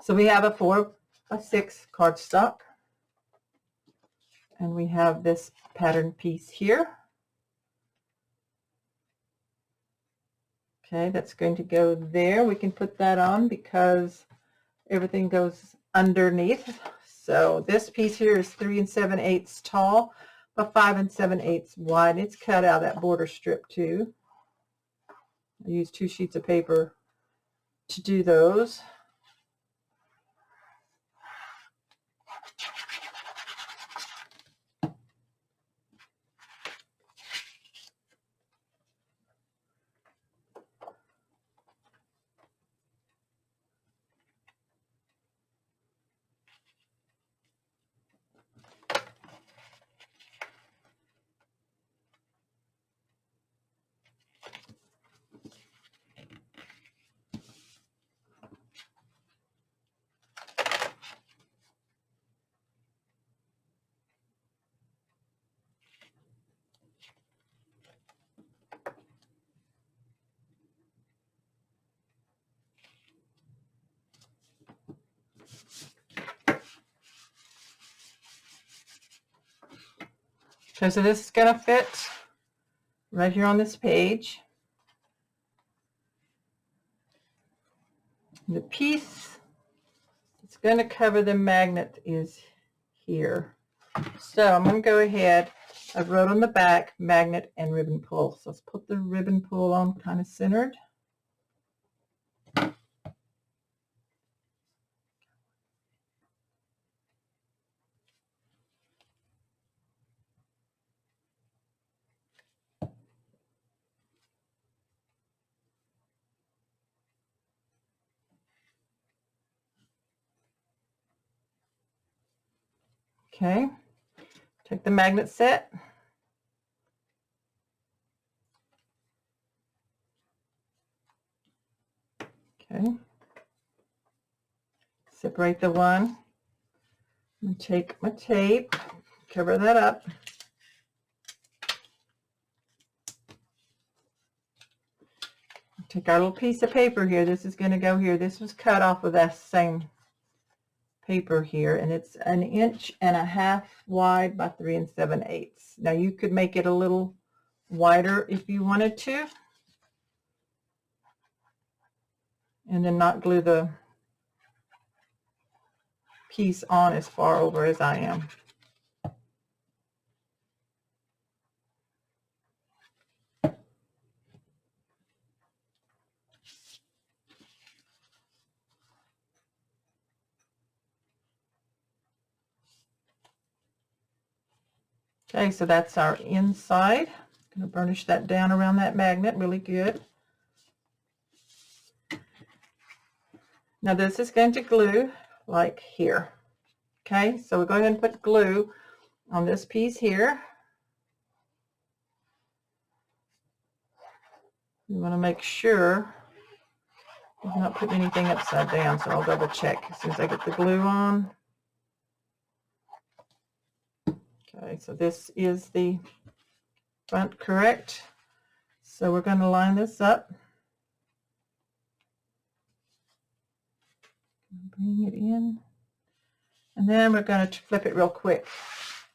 So we have a 4x6 cardstock, and we have this pattern piece here. Okay, that's going to go there. We can put that on because everything goes underneath. So this piece here is 3 7/8 tall, but 5 7/8 wide. It's cut out of that border strip too. I use 2 sheets of paper to do those. Okay, so this is going to fit right here on this page. The piece that's going to cover the magnet is here. So I'm going to go ahead. I wrote on the back magnet and ribbon pull. So let's put the ribbon pull on kind of centered. Okay, take the magnet set. Okay, separate the one. And take my tape, cover that up. Take our little piece of paper here. This is going to go here. This was cut off of that same paper here, and it's 1.5 inches wide by 3 7/8. Now you could make it a little wider if you wanted to, and then not glue the piece on as far over as I am. Okay, so that's our inside. I'm going to burnish that down around that magnet really good. Now this is going to glue like here. Okay, so we're going to put glue on this piece here. You want to make sure I'm not putting anything upside down, so I'll double check as soon as I get the glue on. Okay, so this is the front, correct? So we're going to line this up. Bring it in. And then we're going to flip it real quick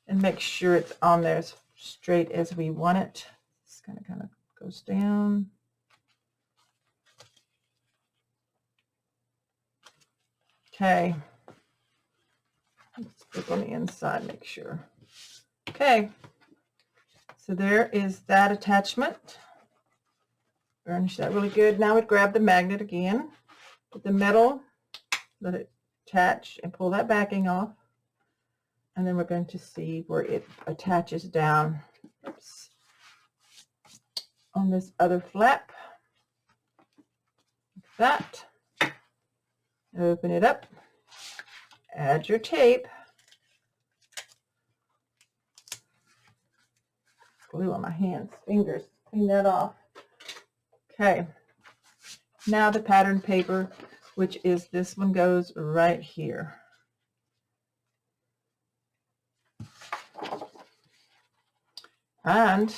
and make sure it's on there as straight as we want it. It's kind of goes down. Okay. Let's look on the inside, make sure. Okay. So there is that attachment. Burnish that really good. Now we'd grab the magnet again, put the metal, let it attach, and pull that backing off. And then we're going to see where it attaches down. Oops. On this other flap. Like that. Open it up. Add your tape. Glue on my hands, fingers. Clean that off. Okay. Now the pattern paper, which is this one, goes right here. And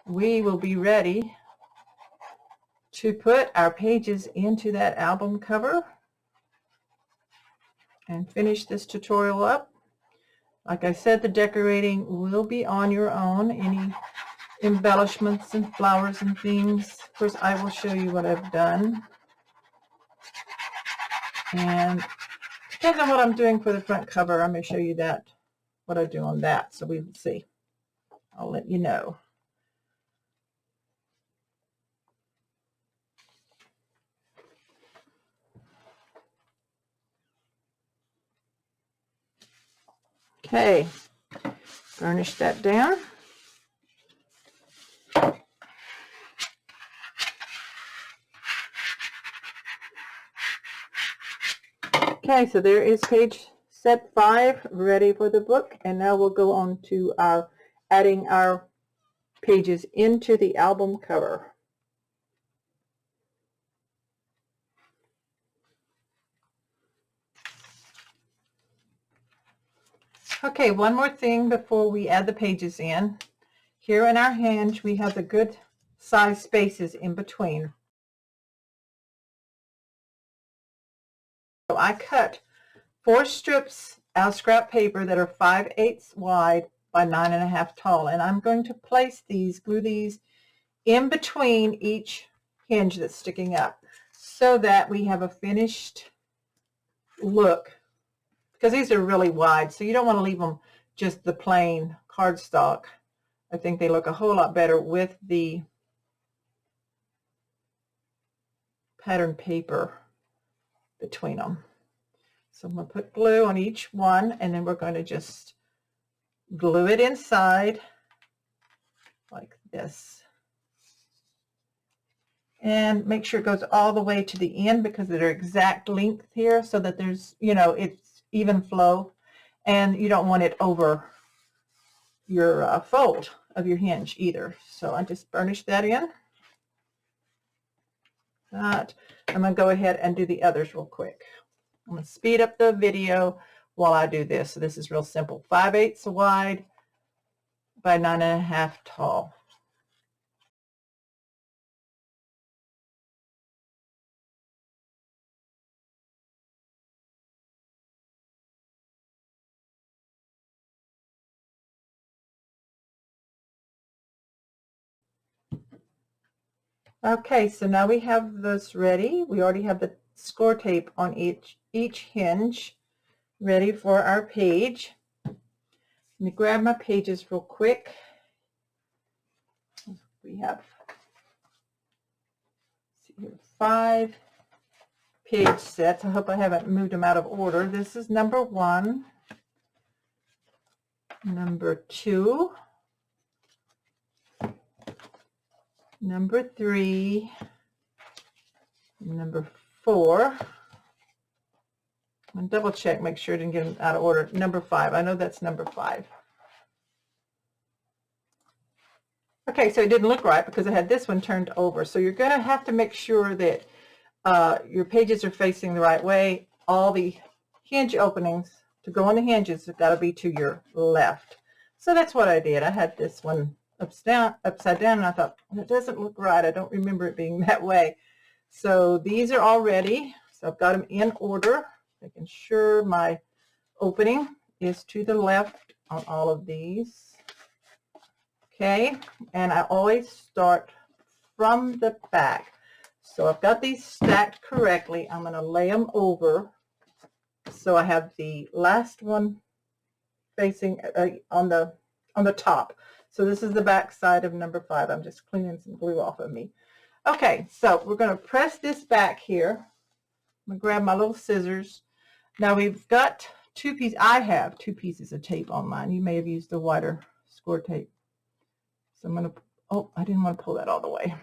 we will be ready to put our pages into that album cover and finish this tutorial up. Like I said, the decorating will be on your own. Any embellishments and flowers and things. Of course, I will show you what I've done. And depends on what I'm doing for the front cover. I'm going to show you that, what I do on that. So we will see. I'll let you know. Okay, burnish that down. Okay, so there is page set 5 ready for the book, and now we'll go on to our adding our pages into the album cover. Okay, one more thing before we add the pages in. Here in our hinge, we have the good size spaces in between. So I cut 4 strips out of scrap paper that are 5/8 wide by 9.5 tall, and I'm going to place these, glue these in between each hinge that's sticking up so that we have a finished look, because these are really wide, so you don't want to leave them just the plain cardstock. I think they look a whole lot better with the pattern paper between them. So I'm going to put glue on each one, and then we're going to just glue it inside like this. And make sure it goes all the way to the end because they're exact length here, so that there's, you know, it's even flow, and you don't want it over your fold of your hinge either. So I just burnish that in. That. I'm going to go ahead and do the others real quick. I'm going to speed up the video while I do this. So this is real simple. 5/8 wide by 9.5 tall. Okay, so now we have this ready. We already have the score tape on each hinge ready for our page. Let me grab my pages real quick. We have 5 page sets. I hope I haven't moved them out of order. This is number 1, number 2, number 3, number 4. And double check, make sure I didn't get them out of order. Number 5. I know that's number 5. Okay, so it didn't look right because I had this one turned over. So you're going to have to make sure that your pages are facing the right way. All the hinge openings to go on the hinges have got to be to your left. So that's what I did. I had this one upside down, and I thought, that doesn't look right. I don't remember it being that way. So these are all ready. So I've got them in order, making sure my opening is to the left on all of these. Okay, and I always start from the back. So I've got these stacked correctly. I'm going to lay them over. So I have the last one facing on the top. So this is the back side of number 5. I'm just cleaning some glue off of me. Okay, so we're going to press this back here. I'm going to grab my little scissors. Now we've got 2 pieces. I have 2 pieces of tape on mine. You may have used the wider score tape. So I'm going to, oh, I didn't want to pull that all the way.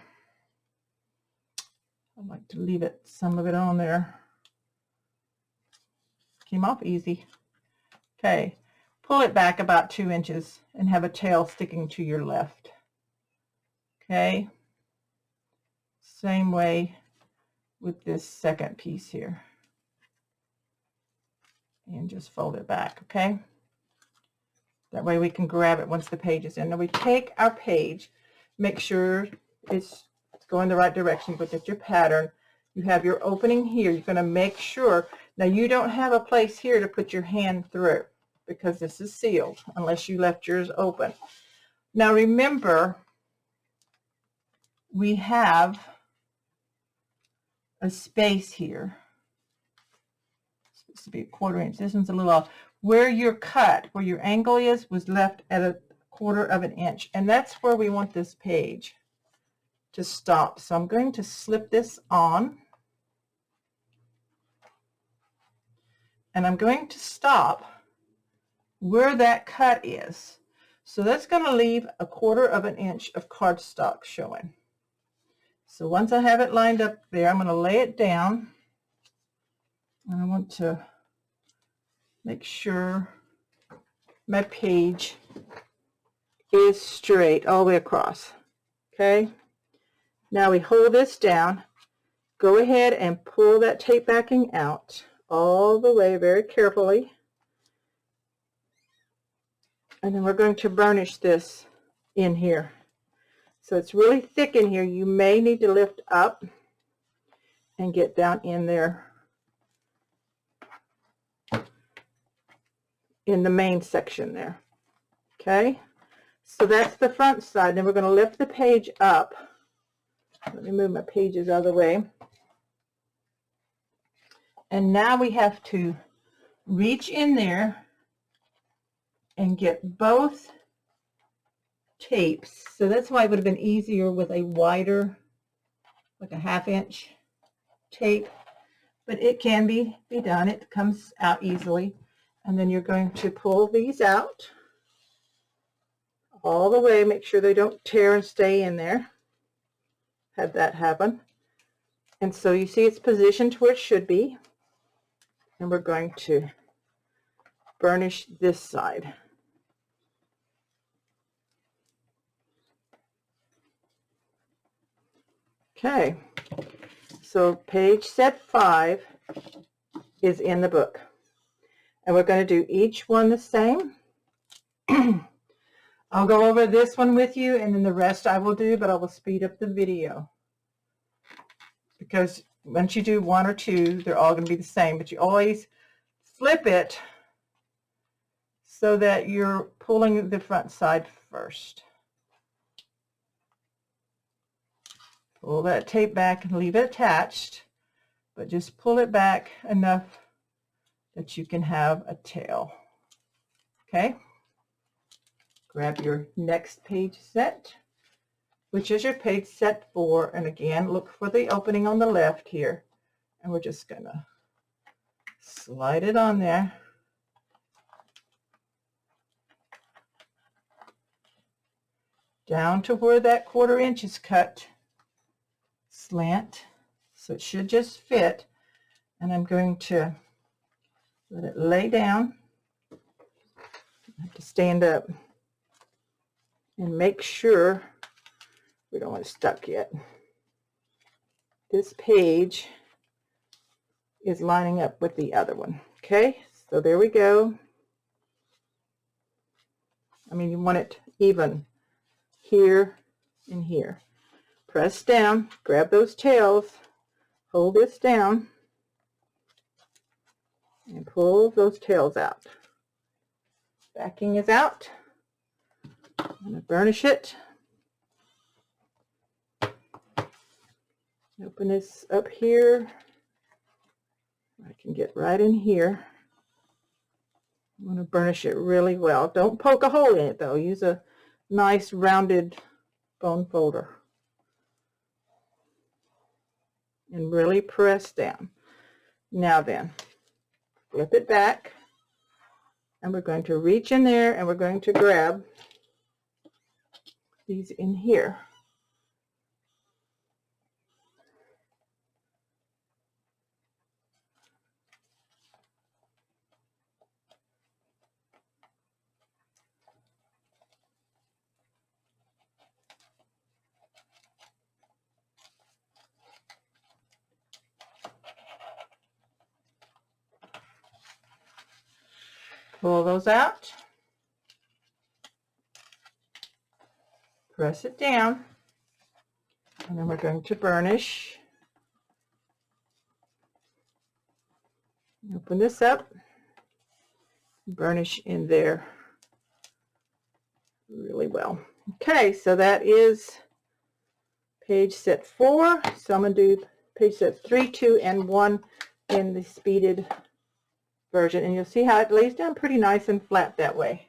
I like to leave it, some of it on there. Came off easy. Okay, pull it back about 2 inches and have a tail sticking to your left. Okay, same way with this second piece here. And just fold it back, okay? That way we can grab it once the page is in. Now we take our page, make sure it's going the right direction. Look at your pattern. You have your opening here. You're going to make sure. Now you don't have a place here to put your hand through because this is sealed unless you left yours open. Now remember, we have a space here. It's supposed to be a 1/4 inch. This one's a little off. Where your cut, where your angle is, was left at a 1/4 inch. And that's where we want this page to stop. So I'm going to slip this on. And I'm going to stop where that cut is. So that's going to leave a 1/4 inch of cardstock showing. So once I have it lined up there, I'm going to lay it down. And I want to make sure my page is straight all the way across. Okay. Now we hold this down. Go ahead and pull that tape backing out all the way very carefully. And then we're going to burnish this in here. So it's really thick in here. You may need to lift up and get down in there in the main section there. Okay, so that's the front side. Then we're going to lift the page up. Let me move my pages out of the way. And now we have to reach in there and get both tapes. So that's why it would have been easier with a wider, like a 1/2 inch tape. But it can be done. It comes out easily. And then you're going to pull these out all the way. Make sure they don't tear and stay in there. Have that happen. And so you see it's positioned where it should be. And we're going to burnish this side. Okay, so page set 5 is in the book. And we're going to do each one the same. I'll go over this one with you, and then the rest I will do, but I will speed up the video. Because once you do 1 or 2, they're all going to be the same, but you always flip it so that you're pulling the front side first. Pull that tape back and leave it attached, but just pull it back enough that you can have a tail. Okay? Grab your next page set, which is your page set 4, and again, look for the opening on the left here, and we're just going to slide it on there. Down to where that 1/4 inch is cut. Slant, so it should just fit, and I'm going to let it lay down. I have to stand up and make sure we don't want it stuck yet. This page is lining up with the other one. Okay, so there we go. I mean, you want it even here and here. Press down, grab those tails, hold this down, and pull those tails out. Backing is out. I'm going to burnish it. Open this up here. I can get right in here. I'm going to burnish it really well. Don't poke a hole in it though. Use a nice rounded bone folder. And really press down. Now then, flip it back, and we're going to reach in there, and we're going to grab these in here. Pull those out, press it down, And then we're going to burnish. Open this up, burnish in there really well. Okay, so that is page set 4. So I'm going to do page sets 3, 2, and 1 in the speeded version. And you'll see how it lays down pretty nice and flat that way.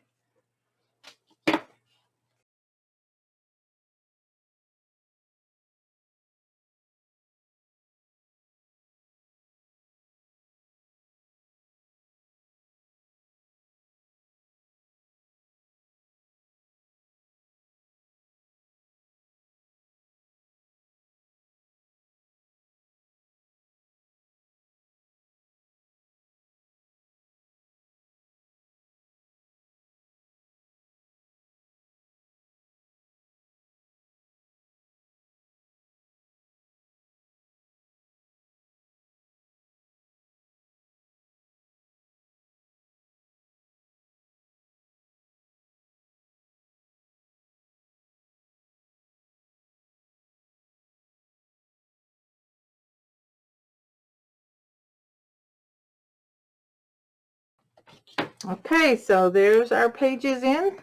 Okay, so there's our pages in,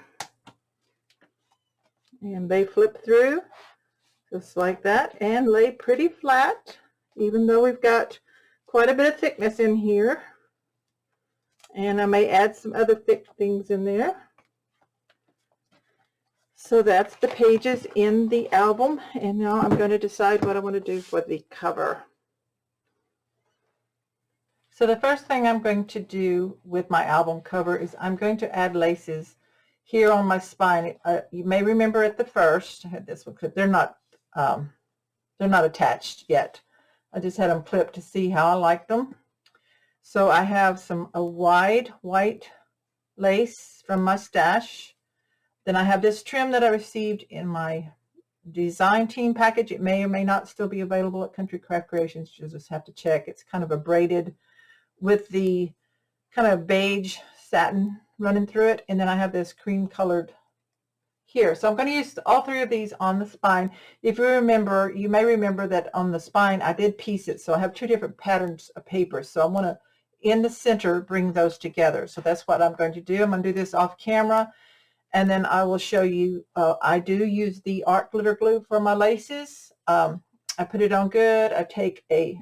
and they flip through just like that and lay pretty flat, even though we've got quite a bit of thickness in here. And I may add some other thick things in there. So that's the pages in the album, and now I'm going to decide what I want to do for the cover. So the first thing I'm going to do with my album cover is I'm going to add laces here on my spine. You may remember at the first, I had this one clipped. They're not attached yet. I just had them clipped to see how I like them. So I have a wide white lace from my stash. Then I have this trim that I received in my design team package. It may or may not still be available at Country Craft Creations. You'll just have to check. It's kind of a braided with the kind of beige satin running through it. And then I have this cream colored here. So I'm going to use all 3 of these on the spine. If you remember, you may remember that on the spine I did piece it. So I have 2 different patterns of paper. So I want to, in the center, bring those together. So that's what I'm going to do. I'm going to do this off camera. And then I will show you, I do use the art glitter glue for my laces. I put it on good. I take a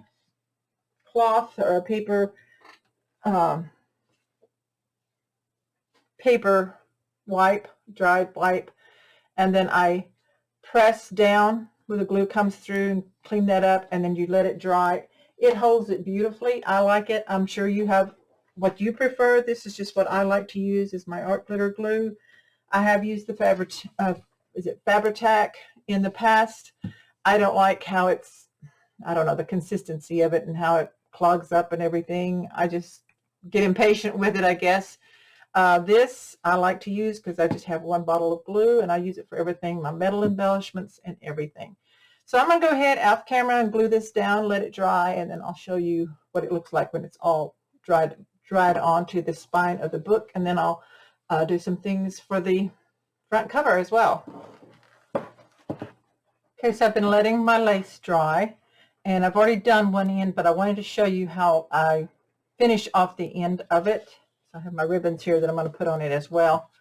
cloth or a paper wipe, dried wipe, and then I press down where the glue comes through and clean that up, and then you let it dry. It holds it beautifully. I like it. I'm sure you have what you prefer. This is just what I like to use is my art glitter glue. I have used the Fabri-Tac in the past. I don't like how it's, I don't know, the consistency of it and how it clogs up and everything. I just get impatient with it, I guess. This I like to use because I just have 1 bottle of glue and I use it for everything, my metal embellishments and everything. So I'm going to go ahead off camera and glue this down, let it dry, and then I'll show you what it looks like when it's all dried onto the spine of the book, and then I'll do some things for the front cover as well. Okay, so I've been letting my lace dry, and I've already done one end, but I wanted to show you how I finish off the end of it. So I have my ribbons here that I'm going to put on it as well.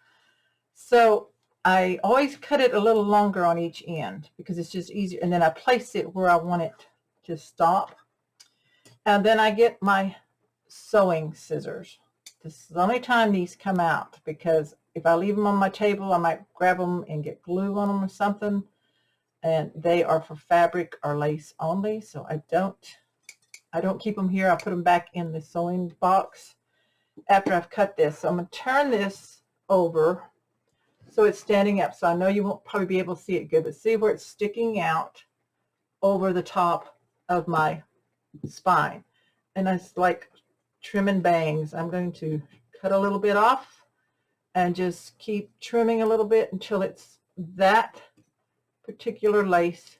So I always cut it a little longer on each end because it's just easier, and then I place it where I want it to stop. And then I get my sewing scissors. This is the only time these come out, because if I leave them on my table, I might grab them and get glue on them or something. And they are for fabric or lace only, so I don't keep them here. I put them back in the sewing box after I've cut this. So I'm going to turn this over so it's standing up. So I know you won't probably be able to see it good, but see where it's sticking out over the top of my spine. And it's like trimming bangs. I'm going to cut a little bit off and just keep trimming a little bit until it's that particular lace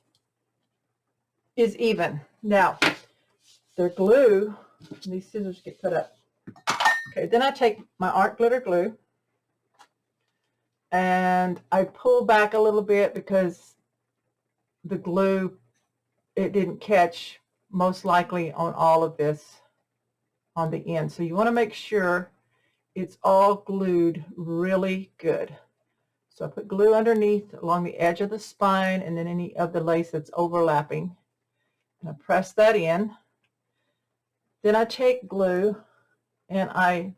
is even. Now, they're glue, and these scissors get cut up. Okay, then I take my art glitter glue and I pull back a little bit because the glue it didn't catch most likely on all of this on the end. So you want to make sure it's all glued really good. So I put glue underneath along the edge of the spine and then any of the lace that's overlapping. And I press that in. Then I take glue and I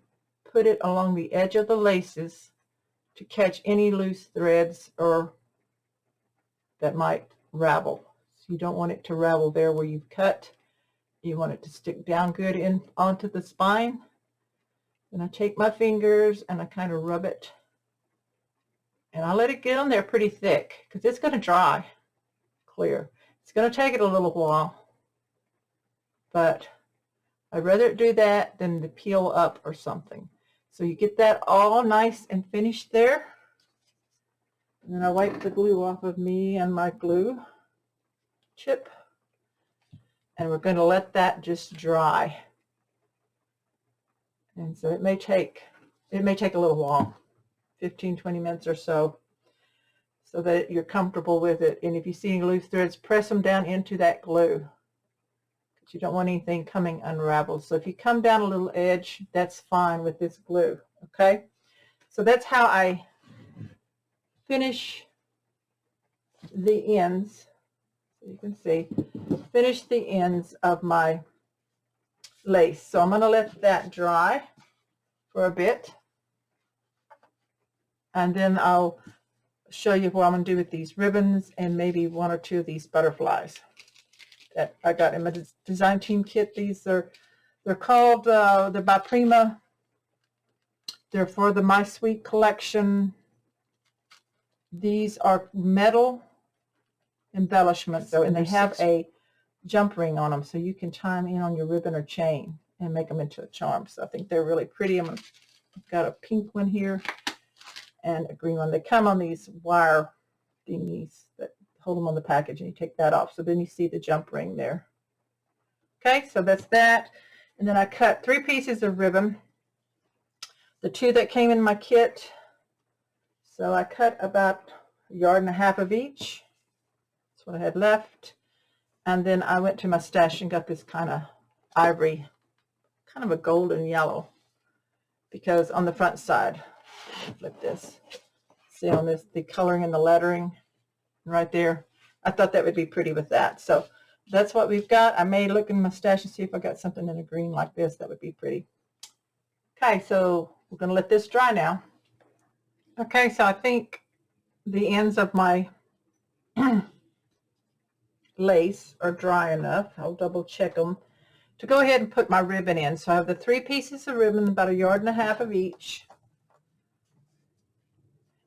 put it along the edge of the laces to catch any loose threads or that might ravel. So you don't want it to ravel there where you've cut. You want it to stick down good in onto the spine. Then I take my fingers and I kind of rub it. And I let it get on there pretty thick because it's going to dry clear. It's going to take it a little while, but I'd rather it do that than to peel up or something. So you get that all nice and finished there. And then I wipe the glue off of me and my glue chip. And we're going to let that just dry. And so it may take a little while, 15-20 minutes or so that you're comfortable with it. And if you see any loose threads, press them down into that glue. Because you don't want anything coming unraveled. So if you come down a little edge, that's fine with this glue. Okay? So that's how I finish the ends. So you can see, finish the ends of my lace. So I'm going to let that dry for a bit. And then I'll show you what I'm going to do with these ribbons and maybe one or two of these butterflies that I got in my design team kit. They're called, they're by Prima. They're for the My Sweet collection. These are metal embellishments, and they have a jump ring on them, so you can tie them in on your ribbon or chain and make them into a charm. So I think they're really pretty. I've got a pink one here and a green one. They come on these wire thingies that hold them on the package, and you take that off. So then you see the jump ring there. Okay, so that's that. And then I cut 3 pieces of ribbon, the 2 that came in my kit. So I cut about 1.5 yards of each. That's what I had left. And then I went to my stash and got this kind of ivory, kind of a golden yellow, because on the front side, flip this, see on this, the coloring and the lettering right there, I thought that would be pretty with that. So that's what we've got. I may look in my stash and see if I got something in a green like this that would be pretty. Okay, so we're going to let this dry now. Okay, so I think the ends of my lace are dry enough. I'll double check them to go ahead and put my ribbon in. So I have the 3 pieces of ribbon, about 1.5 yards of each.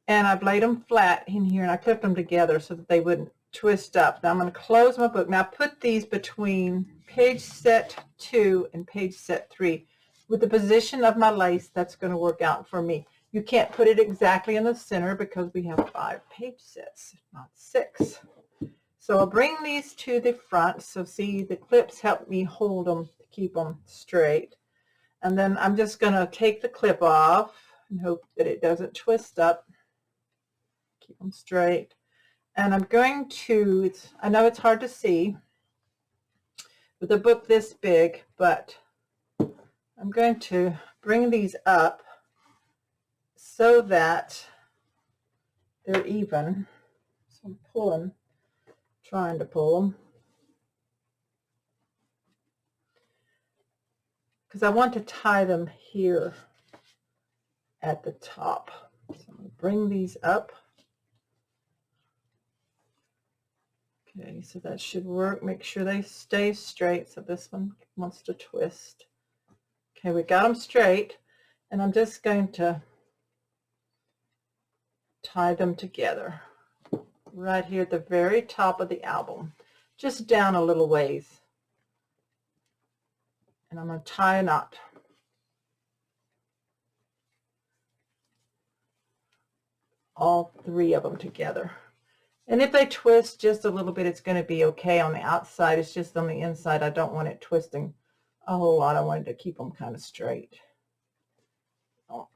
And I've laid them flat in here, and I clipped them together so that they wouldn't twist up. Now I'm going to close my book. Now I put these between page set 2 and page set 3. With the position of my lace, that's going to work out for me. You can't put it exactly in the center because we have 5 page sets, not 6. So I'll bring these to the front. So see, the clips help me hold them to keep them straight. And then I'm just going to take the clip off and hope that it doesn't twist up. Keep them straight. And I'm going to, I know it's hard to see with a book this big, but I'm going to bring these up so that they're even. So I'm trying to pull them, because I want to tie them here at the top. So I'm going to bring these up. Okay, so that should work. Make sure they stay straight. So this one wants to twist. Okay, we got them straight, and I'm just going to tie them together right here at the very top of the album, just down a little ways. And I'm going to tie a knot. All 3 of them together. And if they twist just a little bit, it's going to be okay on the outside. It's just on the inside. I don't want it twisting a whole lot. I wanted to keep them kind of straight. Oh.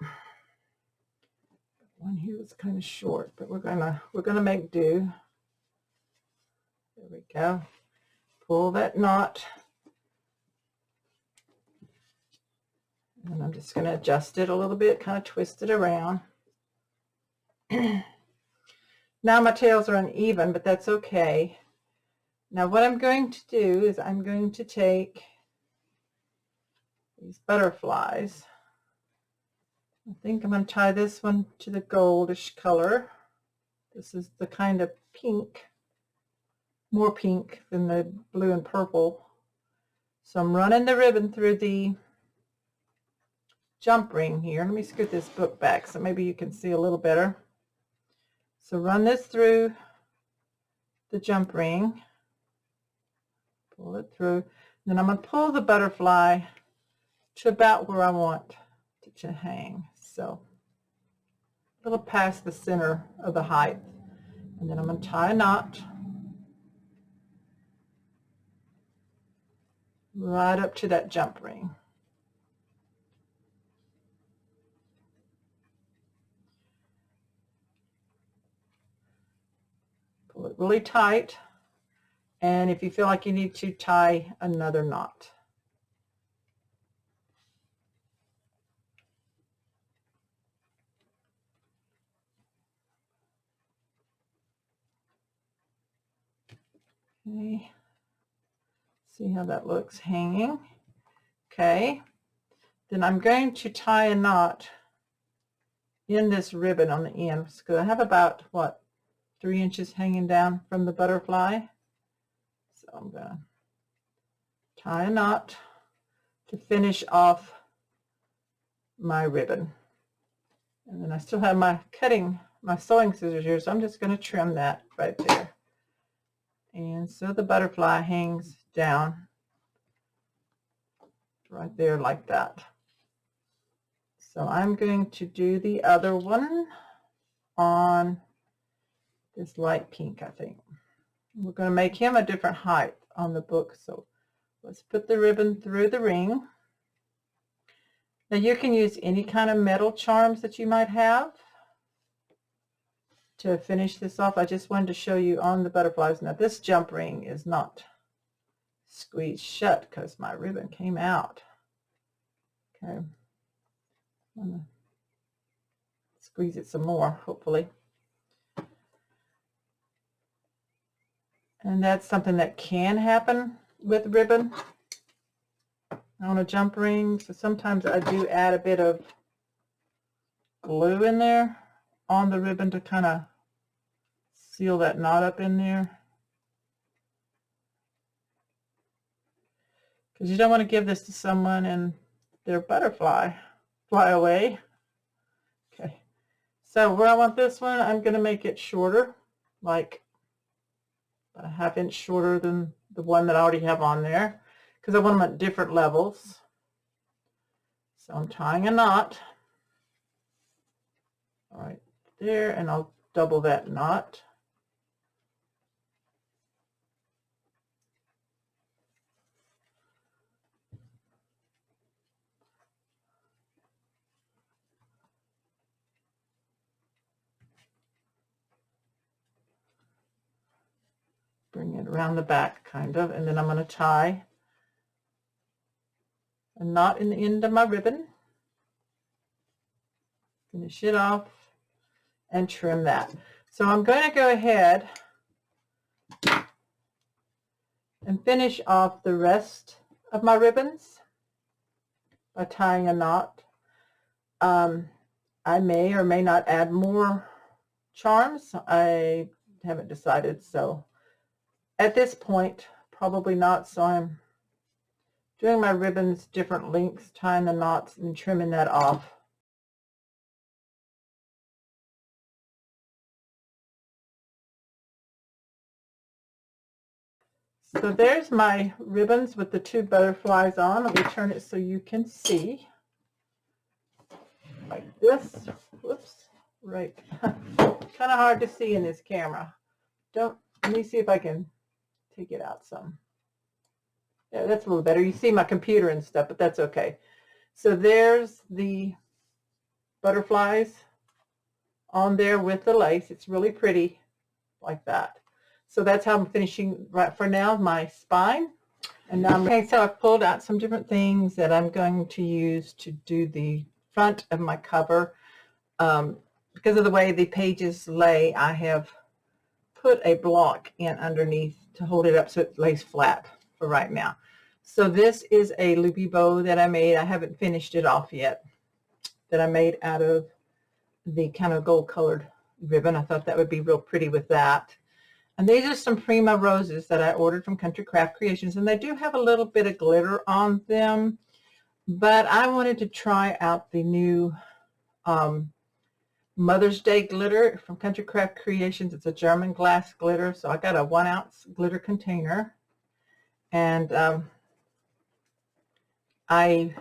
One here is kind of short, but we're gonna make do. There we go. pull that knot. And I'm just going to adjust it a little bit, kind of twist it around. Now my tails are uneven, but that's okay. Now what I'm going to do is I'm going to take these butterflies. I think I'm going to tie this one to the goldish color. This is the kind of pink, more pink than the blue and purple. So I'm running the ribbon through the jump ring here. Let me scoot this book back so maybe you can see a little better. So run this through the jump ring, pull it through, then I'm going to pull the butterfly to about where I want it to hang. So a little past the center of the height. And then I'm going to tie a knot right up to that jump ring. Pull it really tight, and if you feel like you need to, tie another knot. Okay, see how that looks hanging. Okay, then I'm going to tie a knot in this ribbon on the end, because I have about, what, 3 inches hanging down from the butterfly. So I'm going to tie a knot to finish off my ribbon. And then I still have my sewing scissors here, so I'm just going to trim that right there. And so the butterfly hangs down right there like that. So I'm going to do the other one on this light pink, I think. We're going to make him a different height on the book. So let's put the ribbon through the ring. Now you can use any kind of metal charms that you might have to finish this off. I just wanted to show you on the butterflies. Now this jump ring is not squeezed shut because my ribbon came out. Okay, I'm going to squeeze it some more, hopefully. And that's something that can happen with ribbon on a jump ring. So sometimes I do add a bit of glue in there on the ribbon to kind of seal that knot up in there. Because you don't want to give this to someone and their butterfly fly away. Okay, so where I want this one, I'm going to make it shorter, like a ½ inch shorter than the one that I already have on there, because I want them at different levels. So I'm tying a knot right there, and I'll double that knot. Bring it around the back, kind of, and then I'm going to tie a knot in the end of my ribbon, finish it off, and trim that. So I'm going to go ahead and finish off the rest of my ribbons by tying a knot. I may or may not add more charms. I haven't decided, so at this point probably not. So I'm doing my ribbons different lengths, tying the knots and trimming that off. So there's my ribbons with the 2 butterflies on. Let me turn it so you can see. Like this. Whoops. Right. Kind of hard to see in this camera. Let me see if I can take it out some. Yeah, that's a little better. You see my computer and stuff, but that's okay. So there's the butterflies on there with the lace. It's really pretty like that. So that's how I'm finishing right for now, my spine. And now, okay, so I've pulled out some different things that I'm going to use to do the front of my cover. Because of the way the pages lay, I have put a block in underneath to hold it up so it lays flat for right now. So this is a loopy bow that I made. I haven't finished it off yet, that I made out of the kind of gold colored ribbon. I thought that would be real pretty with that. And these are some Prima roses that I ordered from Country Craft Creations, and they do have a little bit of glitter on them, but I wanted to try out the new Mother's Day glitter from Country Craft Creations. It's a German glass glitter, so I got a 1-ounce glitter container, and I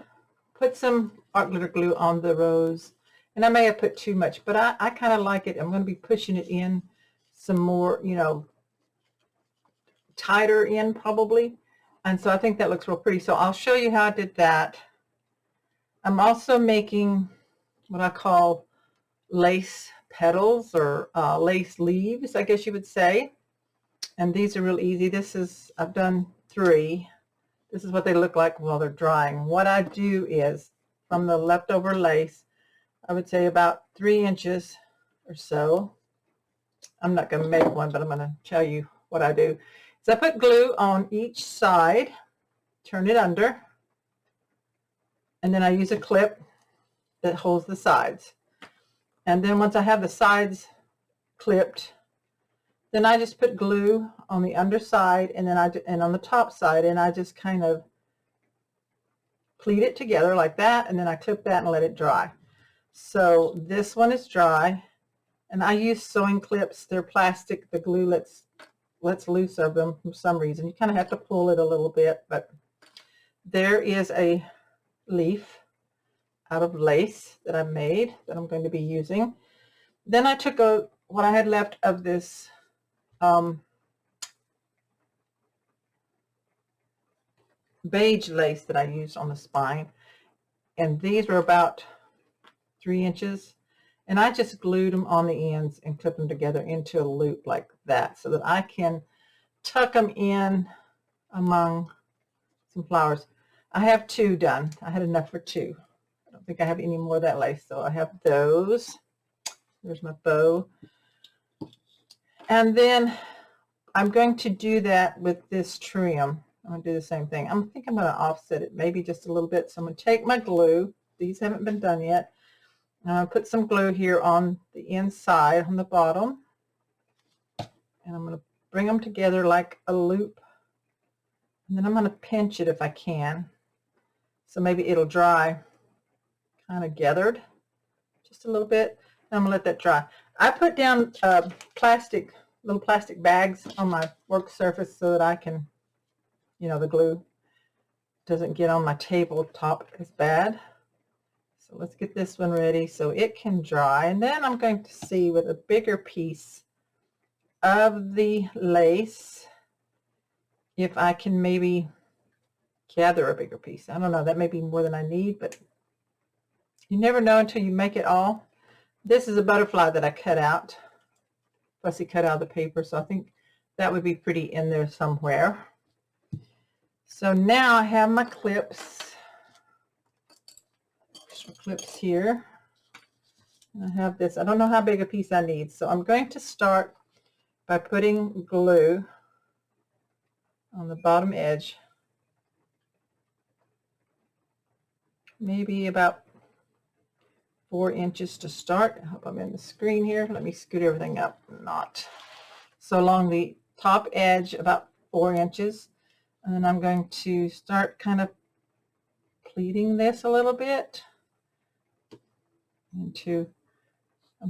put some art glitter glue on the rose, and I may have put too much, but I kind of like it. I'm going to be pushing it in some more, you know, tighter in probably, and so I think that looks real pretty. So I'll show you how I did that. I'm also making what I call lace petals, or lace leaves, I guess you would say, and these are real easy. I've done 3. This is what they look like while they're drying. What I do is, from the leftover lace, I would say about 3 inches or so. I'm not going to make one, but I'm going to tell you what I do. So I put glue on each side, turn it under, and then I use a clip that holds the sides. And then once I have the sides clipped, then I just put glue on the underside and on the top side, and I just kind of pleat it together like that, and then I clip that and let it dry. So this one is dry, and I use sewing clips. They're plastic. The glue lets loose of them for some reason. You kind of have to pull it a little bit, but there is a leaf out of lace that I made that I'm going to be using. Then I took what I had left of this beige lace that I used on the spine, and these were about 3 inches, and I just glued them on the ends and clipped them together into a loop like that, so that I can tuck them in among some flowers. I have 2 done. I had enough for 2. I don't think I have any more of that lace, so I have those. There's my bow. And then I'm going to do that with this trim. I'm going to do the same thing. I think I'm going to offset it maybe just a little bit. So I'm going to take my glue. These haven't been done yet. I'm going to put some glue here on the inside, on the bottom. And I'm going to bring them together like a loop. And then I'm going to pinch it if I can. So maybe it'll dry kind of gathered just a little bit. And I'm going to let that dry. I put down little plastic bags on my work surface so that I can, you know, the glue doesn't get on my tabletop as bad. So let's get this one ready so it can dry. And then I'm going to see with a bigger piece of the lace if I can maybe gather a bigger piece. I don't know, that may be more than I need, but you never know until you make it all. This is a butterfly that I cut out. Fussy cut out of the paper, so I think that would be pretty in there somewhere. So now I have my clips. Extra clips here. I have this. I don't know how big a piece I need, so I'm going to start by putting glue on the bottom edge. Maybe about 4 inches to start. I hope I'm in the screen here. Let me scoot everything up. Not. So along the top edge, about 4 inches. And then I'm going to start kind of pleating this a little bit. I'm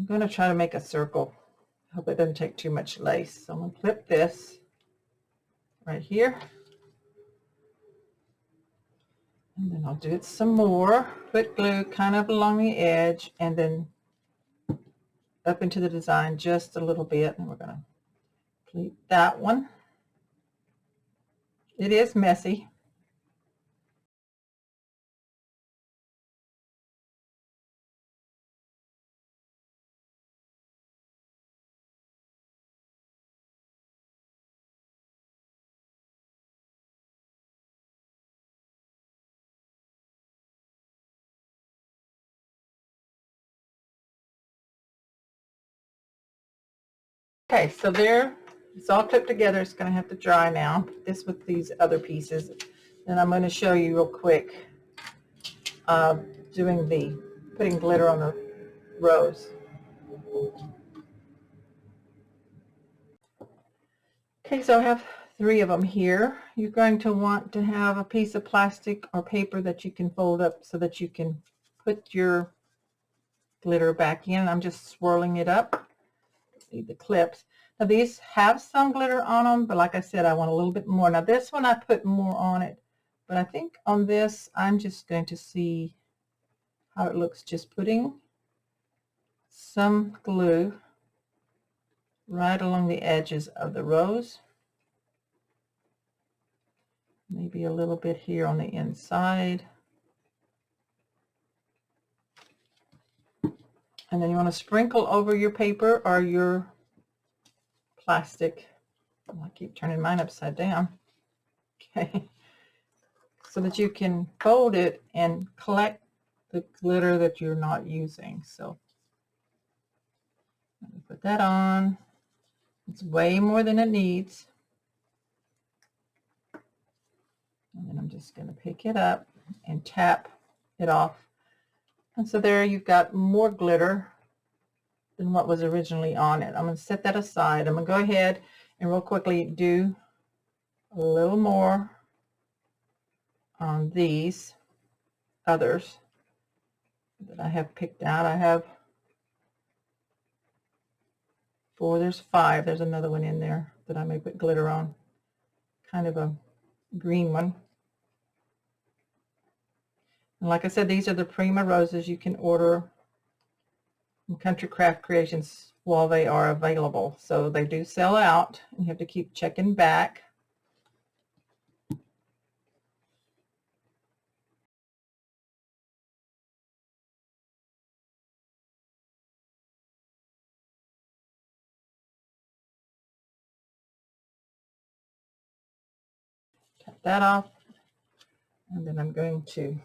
going to try to make a circle. I hope it doesn't take too much lace. So I'm going to clip this right here. And then I'll do it some more. Put glue kind of along the edge and then up into the design just a little bit. And we're going to pleat that one. It is messy. Okay, so there, it's all clipped together. It's going to have to dry now. Put this with these other pieces. Then I'm going to show you real quick putting glitter on the rose. Okay, so I have 3 of them here. You're going to want to have a piece of plastic or paper that you can fold up so that you can put your glitter back in. I'm just swirling it up. See the clips. Now these have some glitter on them, but like I said, I want a little bit more. Now this one I put more on it, but I think on this I'm just going to see how it looks, just putting some glue right along the edges of the rose. Maybe a little bit here on the inside. And then you want to sprinkle over your paper or your plastic. Oh, I keep turning mine upside down. Okay. So that you can fold it and collect the glitter that you're not using. So let me put that on. It's way more than it needs. And then I'm just going to pick it up and tap it off. And so there you've got more glitter than what was originally on it. I'm going to set that aside. I'm going to go ahead and real quickly do a little more on these others that I have picked out. I have 4, there's 5. There's another one in there that I may put glitter on. Kind of a green one. And like I said, these are the Prima roses you can order from Country Craft Creations while they are available. So they do sell out, and you have to keep checking back. Cut that off. And then I'm going to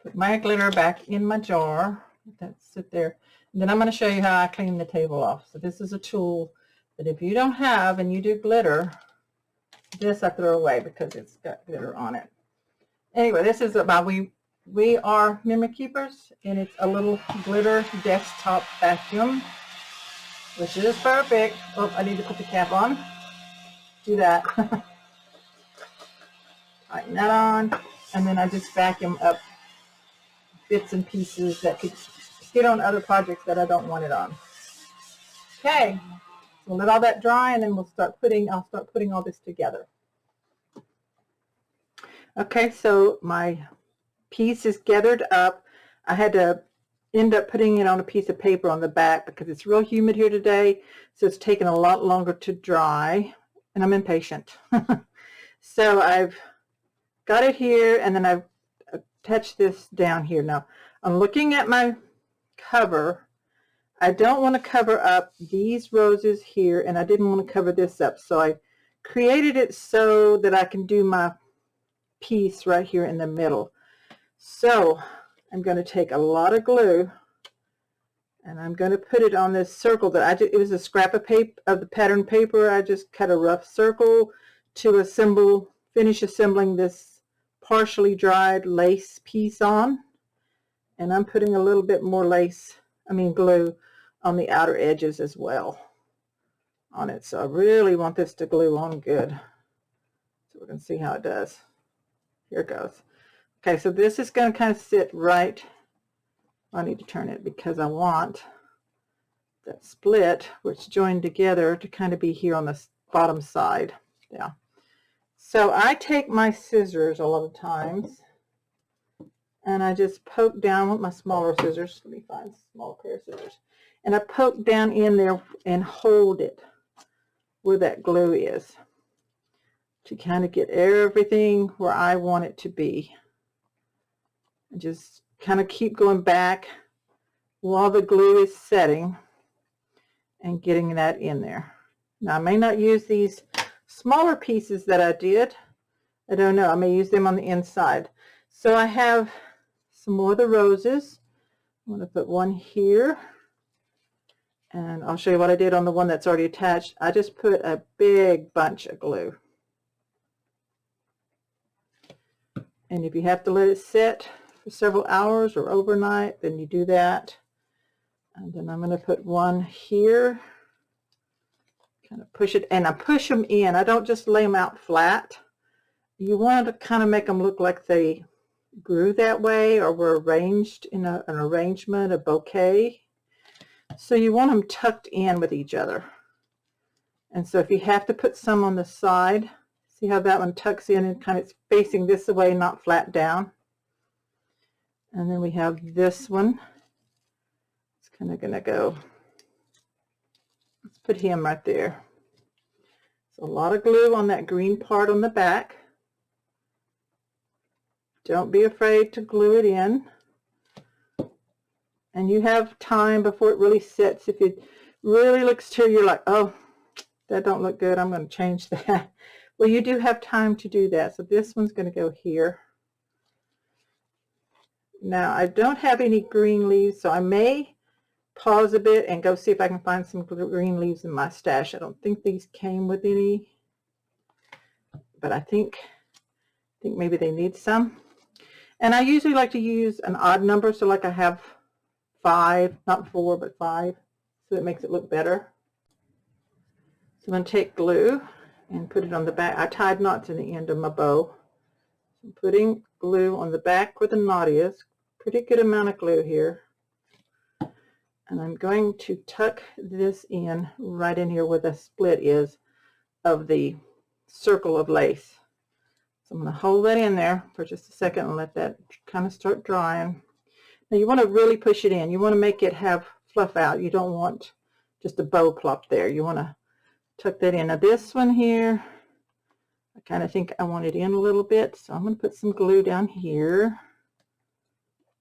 put my glitter back in my jar. Let that sit there. And then I'm going to show you how I clean the table off. So this is a tool that if you don't have and you do glitter, this I throw away because it's got glitter on it. Anyway, this is about we are memory keepers, and it's a little glitter desktop vacuum, which is perfect. Oh, I need to put the cap on. Do that. Tighten that on, and then I just vacuum up bits and pieces that could get on other projects that I don't want it on. Okay, so let all that dry, and then I'll start putting all this together. Okay, so my piece is gathered up. I had to end up putting it on a piece of paper on the back because it's real humid here today, so it's taken a lot longer to dry, and I'm impatient. So I've got it here, and then I've attached this down here. Now I'm looking at my cover. I don't want to cover up these roses here, and I didn't want to cover this up, so I created it so that I can do my piece right here in the middle. So I'm going to take a lot of glue, and I'm going to put it on this circle that it was a scrap of paper, of the pattern paper. I just cut a rough circle to finish assembling this partially dried lace piece on. And I'm putting a little bit more glue on the outer edges as well on it. So I really want this to glue on good. So we're going to see how it does. Here it goes. Okay, so this is going to kind of sit right. I need to turn it because I want that split, which joined together, to kind of be here on the bottom side. Yeah. So I take my scissors a lot of times, and I just poke down with my smaller scissors. Let me find a small pair of scissors. And I poke down in there and hold it where that glue is to kind of get everything where I want it to be. And just kind of keep going back while the glue is setting and getting that in there. Now I may not use these smaller pieces that I did. I don't know. I may use them on the inside. So I have some more of the roses. I'm going to put one here, And I'll show you what I did on the one that's already attached. I just put a big bunch of glue. And if you have to let it sit for several hours or overnight, then you do that. And then I'm going to put one here. Kind of push it, and I push them in. I don't just lay them out flat. You want to kind of make them look like they grew that way or were arranged in an arrangement, a bouquet. So you want them tucked in with each other. And so if you have to put some on the side, see how that one tucks in and kind of facing this way, not flat down. And then we have this one. It's kind of going to go, let's put him right there. So a lot of glue on that green part on the back. Don't be afraid to glue it in. And you have time before it really sits. If it really looks to you like, oh, that don't look good, I'm going to change that. Well, you do have time to do that. So this one's going to go here. Now, I don't have any green leaves, so I may pause a bit and go see if I can find some green leaves in my stash. I don't think these came with any, but I think maybe they need some. And I usually like to use an odd number, so like I have 5, not 4, but 5, so it makes it look better. So I'm going to take glue and put it on the back. I tied knots in the end of my bow. So I'm putting glue on the back where the knot is. Pretty good amount of glue here. And I'm going to tuck this in right in here where the split is of the circle of lace. So I'm going to hold that in there for just a second and let that kind of start drying. Now you want to really push it in. You want to make it have fluff out. You don't want just a bow plop there. You want to tuck that in. Now this one here, I kind of think I want it in a little bit. So I'm going to put some glue down here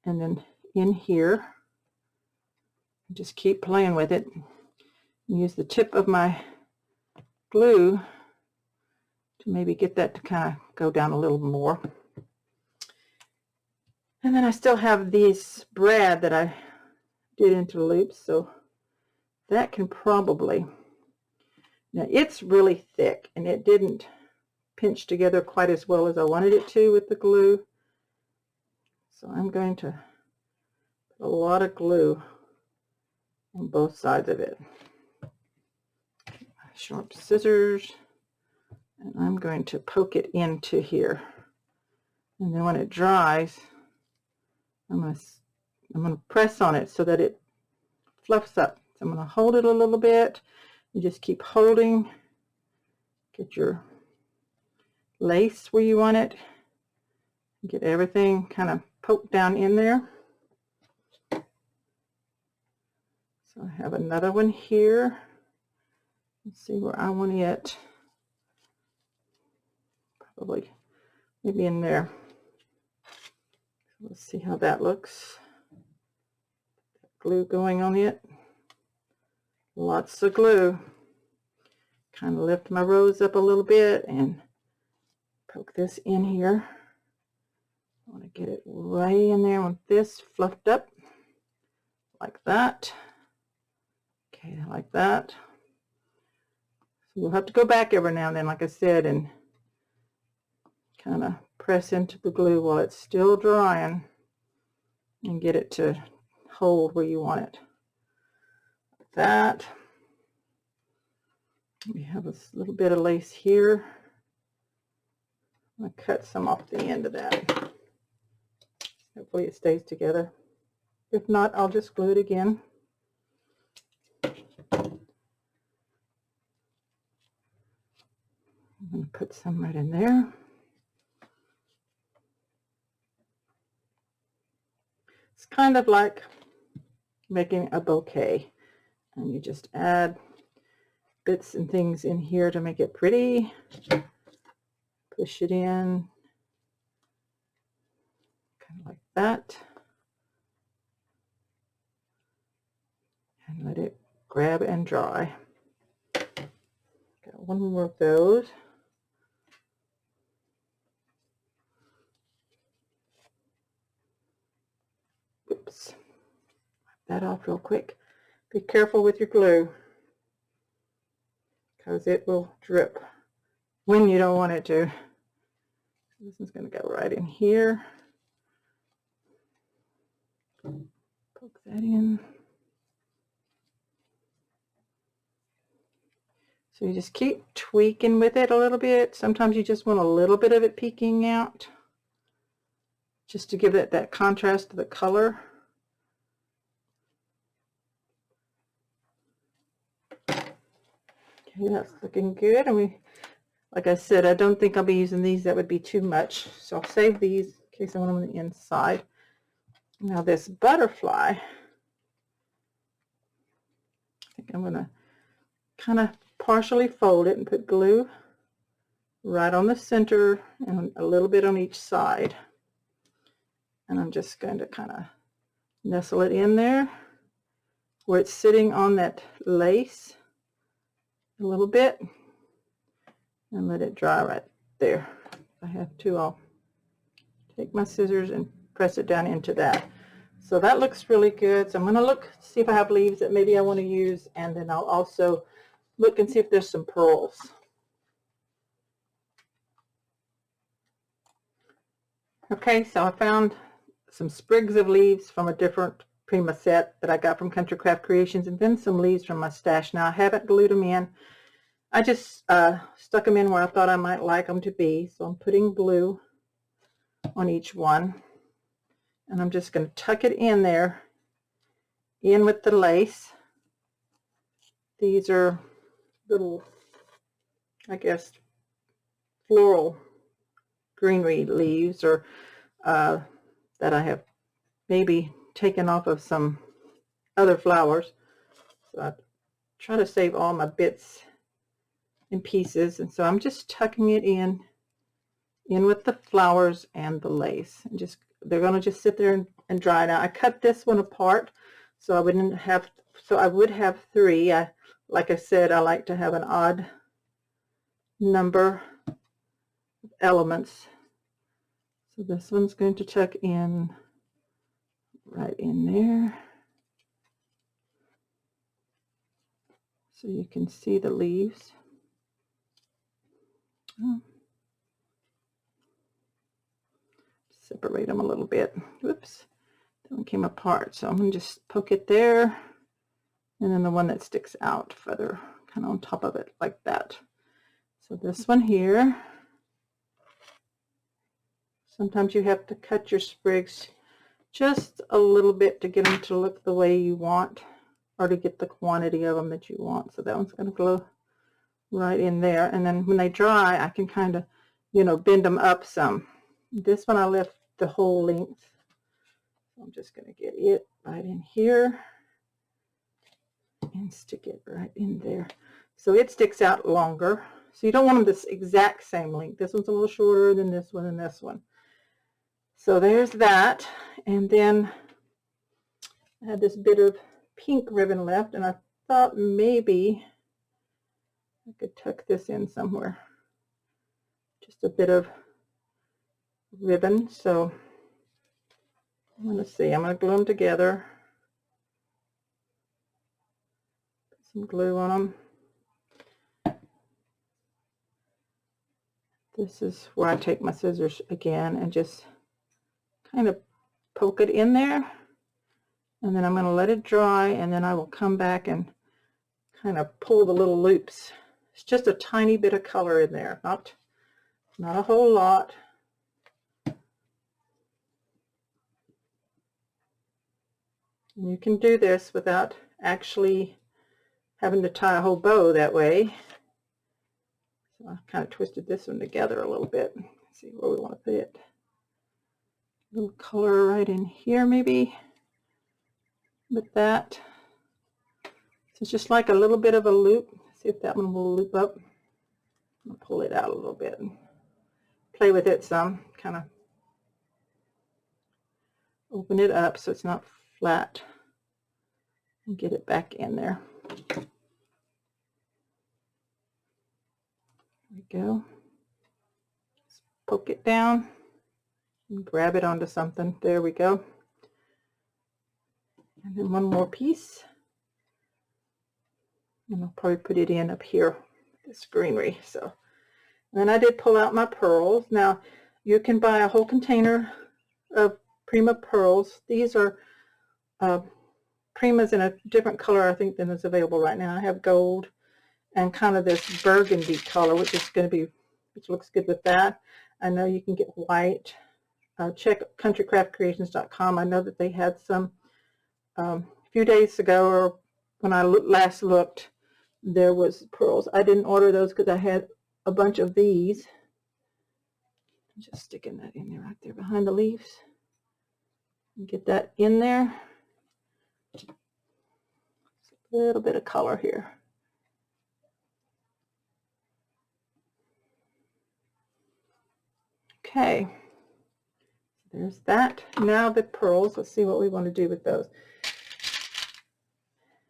and then in here. Just keep playing with it. Use the tip of my glue to maybe get that to kind of go down a little more. And then I still have these brad that I did into loops, so that can probably, now it's really thick and it didn't pinch together quite as well as I wanted it to with the glue. So I'm going to put a lot of glue on both sides of it. Sharp scissors, and I'm going to poke it into here. And then when it dries, I'm going to press on it so that it fluffs up. So I'm going to hold it a little bit. You just keep holding. Get your lace where you want it. Get everything kind of poked down in there. So I have another one here. Let's see where I want it. Probably maybe in there. Let's see how that looks. Glue going on it. Lots of glue. Kind of lift my rose up a little bit and poke this in here. I want to get it way in there with this fluffed up like that. Okay, like that. So you'll have to go back every now and then, like I said, and kind of press into the glue while it's still drying and get it to hold where you want it. Like that. We have a little bit of lace here. I'm going to cut some off the end of that. Hopefully it stays together. If not, I'll just glue it again. I'm going to put some right in there. It's kind of like making a bouquet, and you just add bits and things in here to make it pretty. Push it in, kind of like that, and let it grab and dry. Got one more of those. Oops, wipe that off real quick. Be careful with your glue because it will drip when you don't want it to. This is going to go right in here. Poke that in. So you just keep tweaking with it a little bit. Sometimes you just want a little bit of it peeking out, just to give it that contrast to the color. Okay, that's looking good. And like I said, I don't think I'll be using these. That would be too much. So I'll save these in case I want them on the inside. Now this butterfly, I think I'm going to kind of partially fold it and put glue right on the center and a little bit on each side. And I'm just going to kind of nestle it in there where it's sitting on that lace a little bit and let it dry right there. If I have to, I'll take my scissors and press it down into that. So that looks really good. So I'm going to look, see if I have leaves that maybe I want to use, and then I'll also look and see if there's some pearls. Okay, so I found some sprigs of leaves from a different Prima set that I got from Country Craft Creations, and then some leaves from my stash. Now I haven't glued them in. I just stuck them in where I thought I might like them to be. So I'm putting glue on each one, and I'm just going to tuck it in there, in with the lace. These are little, I guess, floral greenery leaves, or that I have maybe taken off of some other flowers. So I try to save all my bits and pieces, and so I'm just tucking it in with the flowers and the lace, and just they're going to just sit there and dry. Now I cut this one apart so I wouldn't have, so I would have three. Like I said, I like to have an odd number of elements. So this one's going to tuck in right in there, so you can see the leaves. Separate them a little bit. Whoops, that one came apart. So I'm going to just poke it there, and then the one that sticks out further, kind of on top of it like that. So this one here, sometimes you have to cut your sprigs just a little bit to get them to look the way you want, or to get the quantity of them that you want. So that one's going to go right in there, and then when they dry I can kind of, you know, bend them up some. This one I left the whole length. So I'm just going to get it right in here and stick it right in there, so it sticks out longer. So you don't want them this exact same length. This one's a little shorter than this one and this one. So there's that. And then I had this bit of pink ribbon left, and I thought maybe I could tuck this in somewhere. Just a bit of ribbon. So I'm going to see. I'm going to glue them together. Put some glue on them. This is where I take my scissors again and just kind of poke it in there. And then I'm going to let it dry, and then I will come back and kind of pull the little loops. It's just a tiny bit of color in there, not a whole lot. And you can do this without actually having to tie a whole bow that way. So I kind of twisted this one together a little bit. Let's see where we want to put it. A little color right in here maybe with that. So it's just like a little bit of a loop. See if that one will loop up. I'll pull it out a little bit and play with it some. Kind of open it up so it's not flat and get it back in there. There we go. Just poke it down and grab it onto something. There we go. And then one more piece. And I'll probably put it in up here, this greenery. So then I did pull out my pearls. Now you can buy a whole container of Prima pearls. These are Prima's in a different color, I think, than is available right now. I have gold and kind of this burgundy color, which looks good with that. I know you can get white. Check countrycraftcreations.com. I know that they had some a few days ago, or when I last looked, there was pearls. I didn't order those because I had a bunch of these. I'm just sticking that in there right there behind the leaves. Get that in there. A little bit of color here. Okay, there's that. Now the pearls, let's see what we want to do with those.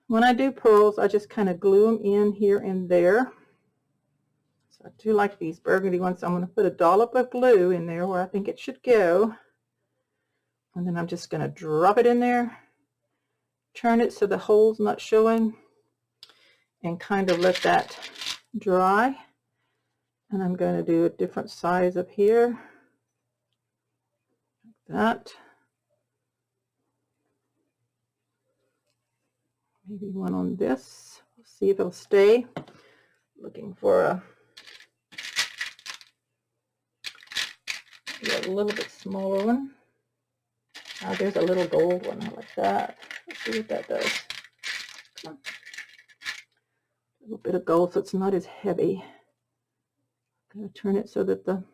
When I do pearls, I just kind of glue them in here and there. So I do like these burgundy ones, so I'm going to put a dollop of glue in there where I think it should go. And then I'm just going to drop it in there, turn it so the hole's not showing, and kind of let that dry. And I'm going to do a different size up here. That. Maybe one on this. We'll see if it'll stay. Looking for a little bit smaller one. There's a little gold one. I like that. Let's see what that does. Come on. A little bit of gold so it's not as heavy. I'm going to turn it so that the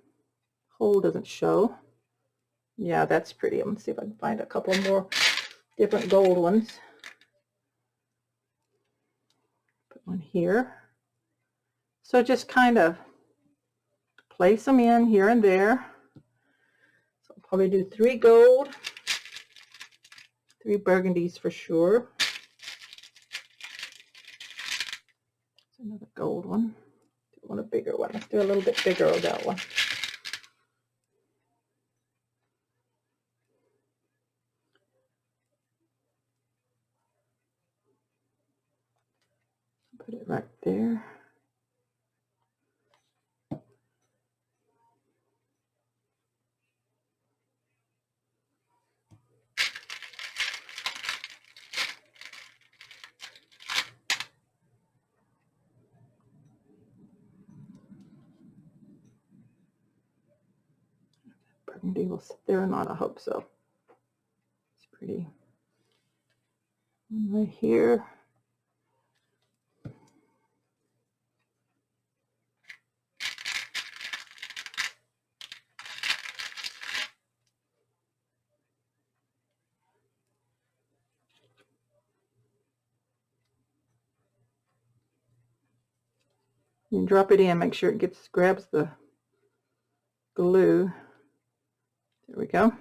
hole doesn't show. Yeah, that's pretty. I'm going to see if I can find a couple more different gold ones. Put one here. So just kind of place them in here and there. So I'll probably do 3 gold, 3 burgundies for sure. Another gold one. I want a bigger one. Let's do a little bit bigger of that one. Put it right there. Burgundy will sit there or not, I hope so. It's pretty. One right here. You drop it in, make sure it grabs the glue. There we go.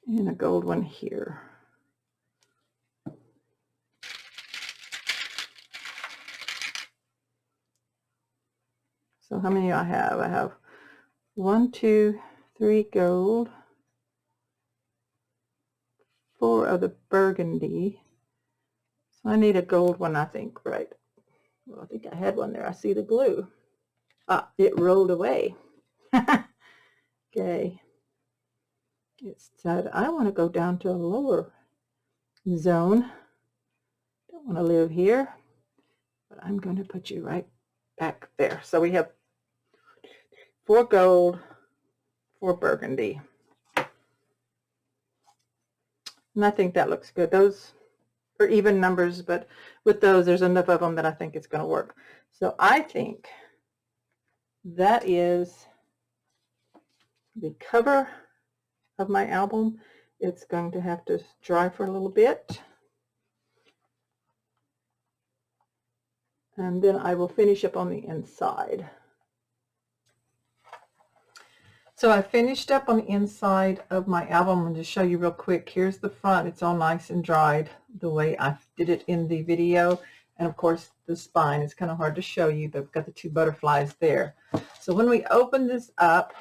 And a gold one here. So how many do I have? I have 1, 2, 3 gold, 4 of the burgundy. So I need a gold one, I think, right? Well, I think I had one there. I see the glue. Ah, it rolled away. Okay. It said, I want to go down to a lower zone. Don't want to live here, but I'm going to put you right back there. So we have 4 gold, 4 burgundy. And I think that looks good. Those are even numbers, but with those, there's enough of them that I think it's going to work. So I think that is the cover of my album. It's going to have to dry for a little bit. And then I will finish up on the inside. So I finished up on the inside of my album. I'm going to show you real quick. Here's the front. It's all nice and dried the way I did it in the video. And of course the spine is kind of hard to show you, but I've got the 2 butterflies there. So when we open this up,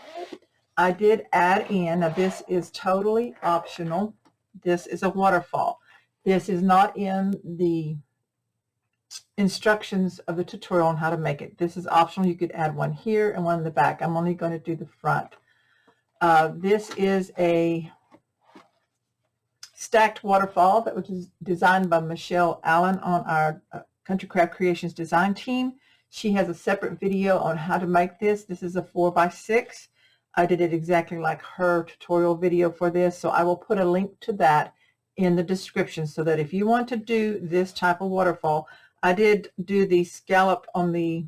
I did add in, now this is totally optional, this is a waterfall. This is not in the instructions of the tutorial on how to make it. This is optional. You could add one here and one in the back. I'm only going to do the front. This is a stacked waterfall that was designed by Michelle Allen on our Country Craft Creations design team. She has a separate video on how to make this. This is a 4x6. I did it exactly like her tutorial video for this, so I will put a link to that in the description so that if you want to do this type of waterfall, I did do the scallop on the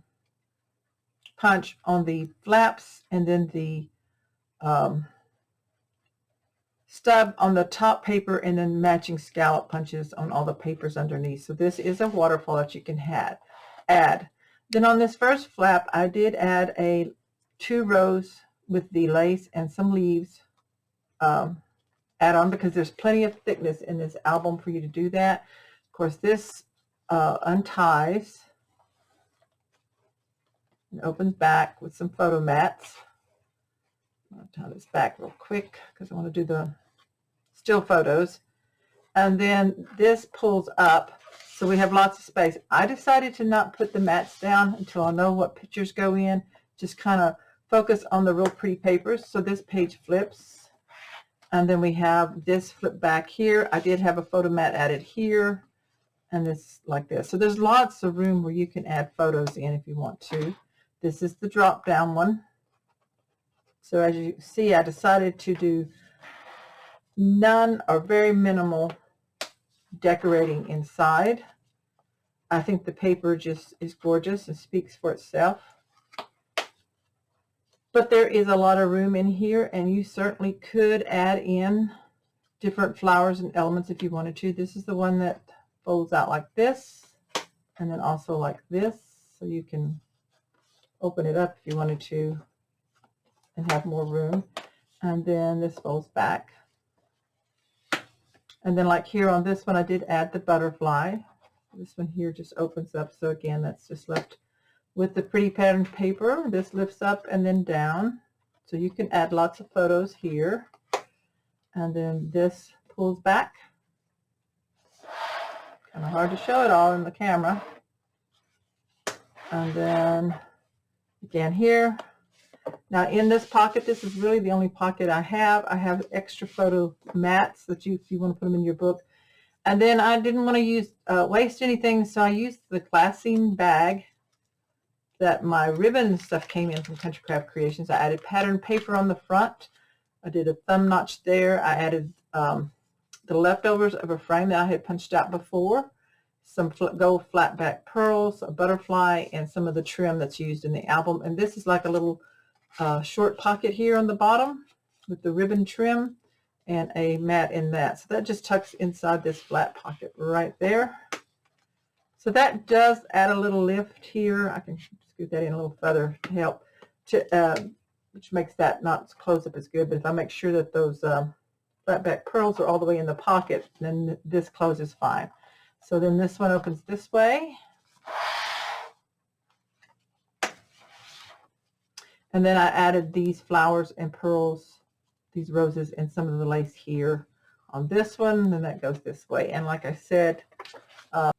punch on the flaps and then the stub on the top paper and then matching scallop punches on all the papers underneath. So this is a waterfall that you can add. Then on this first flap, I did add 2 rows with the lace and some leaves add on because there's plenty of thickness in this album for you to do that. Of course, this unties and opens back with some photo mats. I'll tie this back real quick because I want to do the still photos. And then this pulls up, so we have lots of space. I decided to not put the mats down until I know what pictures go in, just kind of focus on the real pretty papers. So this page flips, and then we have this flip back here. I did have a photo mat added here, and this like this. So there's lots of room where you can add photos in if you want to. This is the drop down one. So as you see, I decided to do none or very minimal decorating inside. I think the paper just is gorgeous and speaks for itself. But there is a lot of room in here, and you certainly could add in different flowers and elements if you wanted to. This is the one that folds out like this, and then also like this, so you can open it up if you wanted to and have more room. And then this folds back. And then like here on this one, I did add the butterfly. This one here just opens up. So again, that's just left with the pretty patterned paper. This lifts up and then down. So you can add lots of photos here. And then this pulls back. Kind of hard to show it all in the camera. And then again here. Now in this pocket, this is really the only pocket I have extra photo mats that if you want to put them in your book. And then I didn't want to waste anything, so I used the glassine bag that my ribbon stuff came in from Country Craft Creations. I added pattern paper on the front. I did a thumb notch there. I added the leftovers of a frame that I had punched out before, some gold flat back pearls, a butterfly, and some of the trim that's used in the album. And this is like a little short pocket here on the bottom with the ribbon trim and a mat in that. So that just tucks inside this flat pocket right there. So that does add a little lift here. I can scoot that in a little further to help, which makes that not close up as good. But if I make sure that those flat back pearls are all the way in the pocket, then this closes fine. So then this one opens this way. And then I added these flowers and pearls, these roses, and some of the lace here on this one. Then that goes this way. And like I said, I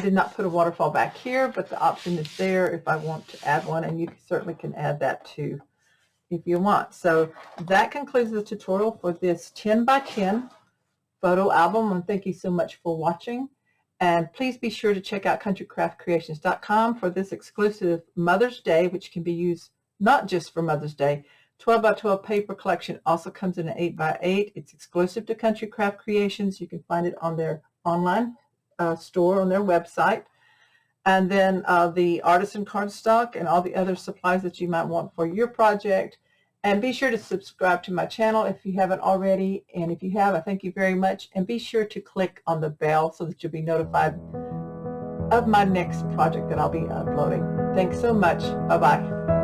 did not put a waterfall back here, but the option is there if I want to add one, and you certainly can add that too if you want. So that concludes the tutorial for this 10 by 10 photo album, and thank you so much for watching. And please be sure to check out countrycraftcreations.com for this exclusive Mother's Day, which can be used not just for Mother's Day. 12 by 12 paper collection also comes in an 8 by 8. It's exclusive to Country Craft Creations. You can find it on their online store on their website. And then the artisan cardstock and all the other supplies that you might want for your project. And be sure to subscribe to my channel if you haven't already. And if you have, I thank you very much. And be sure to click on the bell so that you'll be notified of my next project that I'll be uploading. Thanks so much. Bye-bye.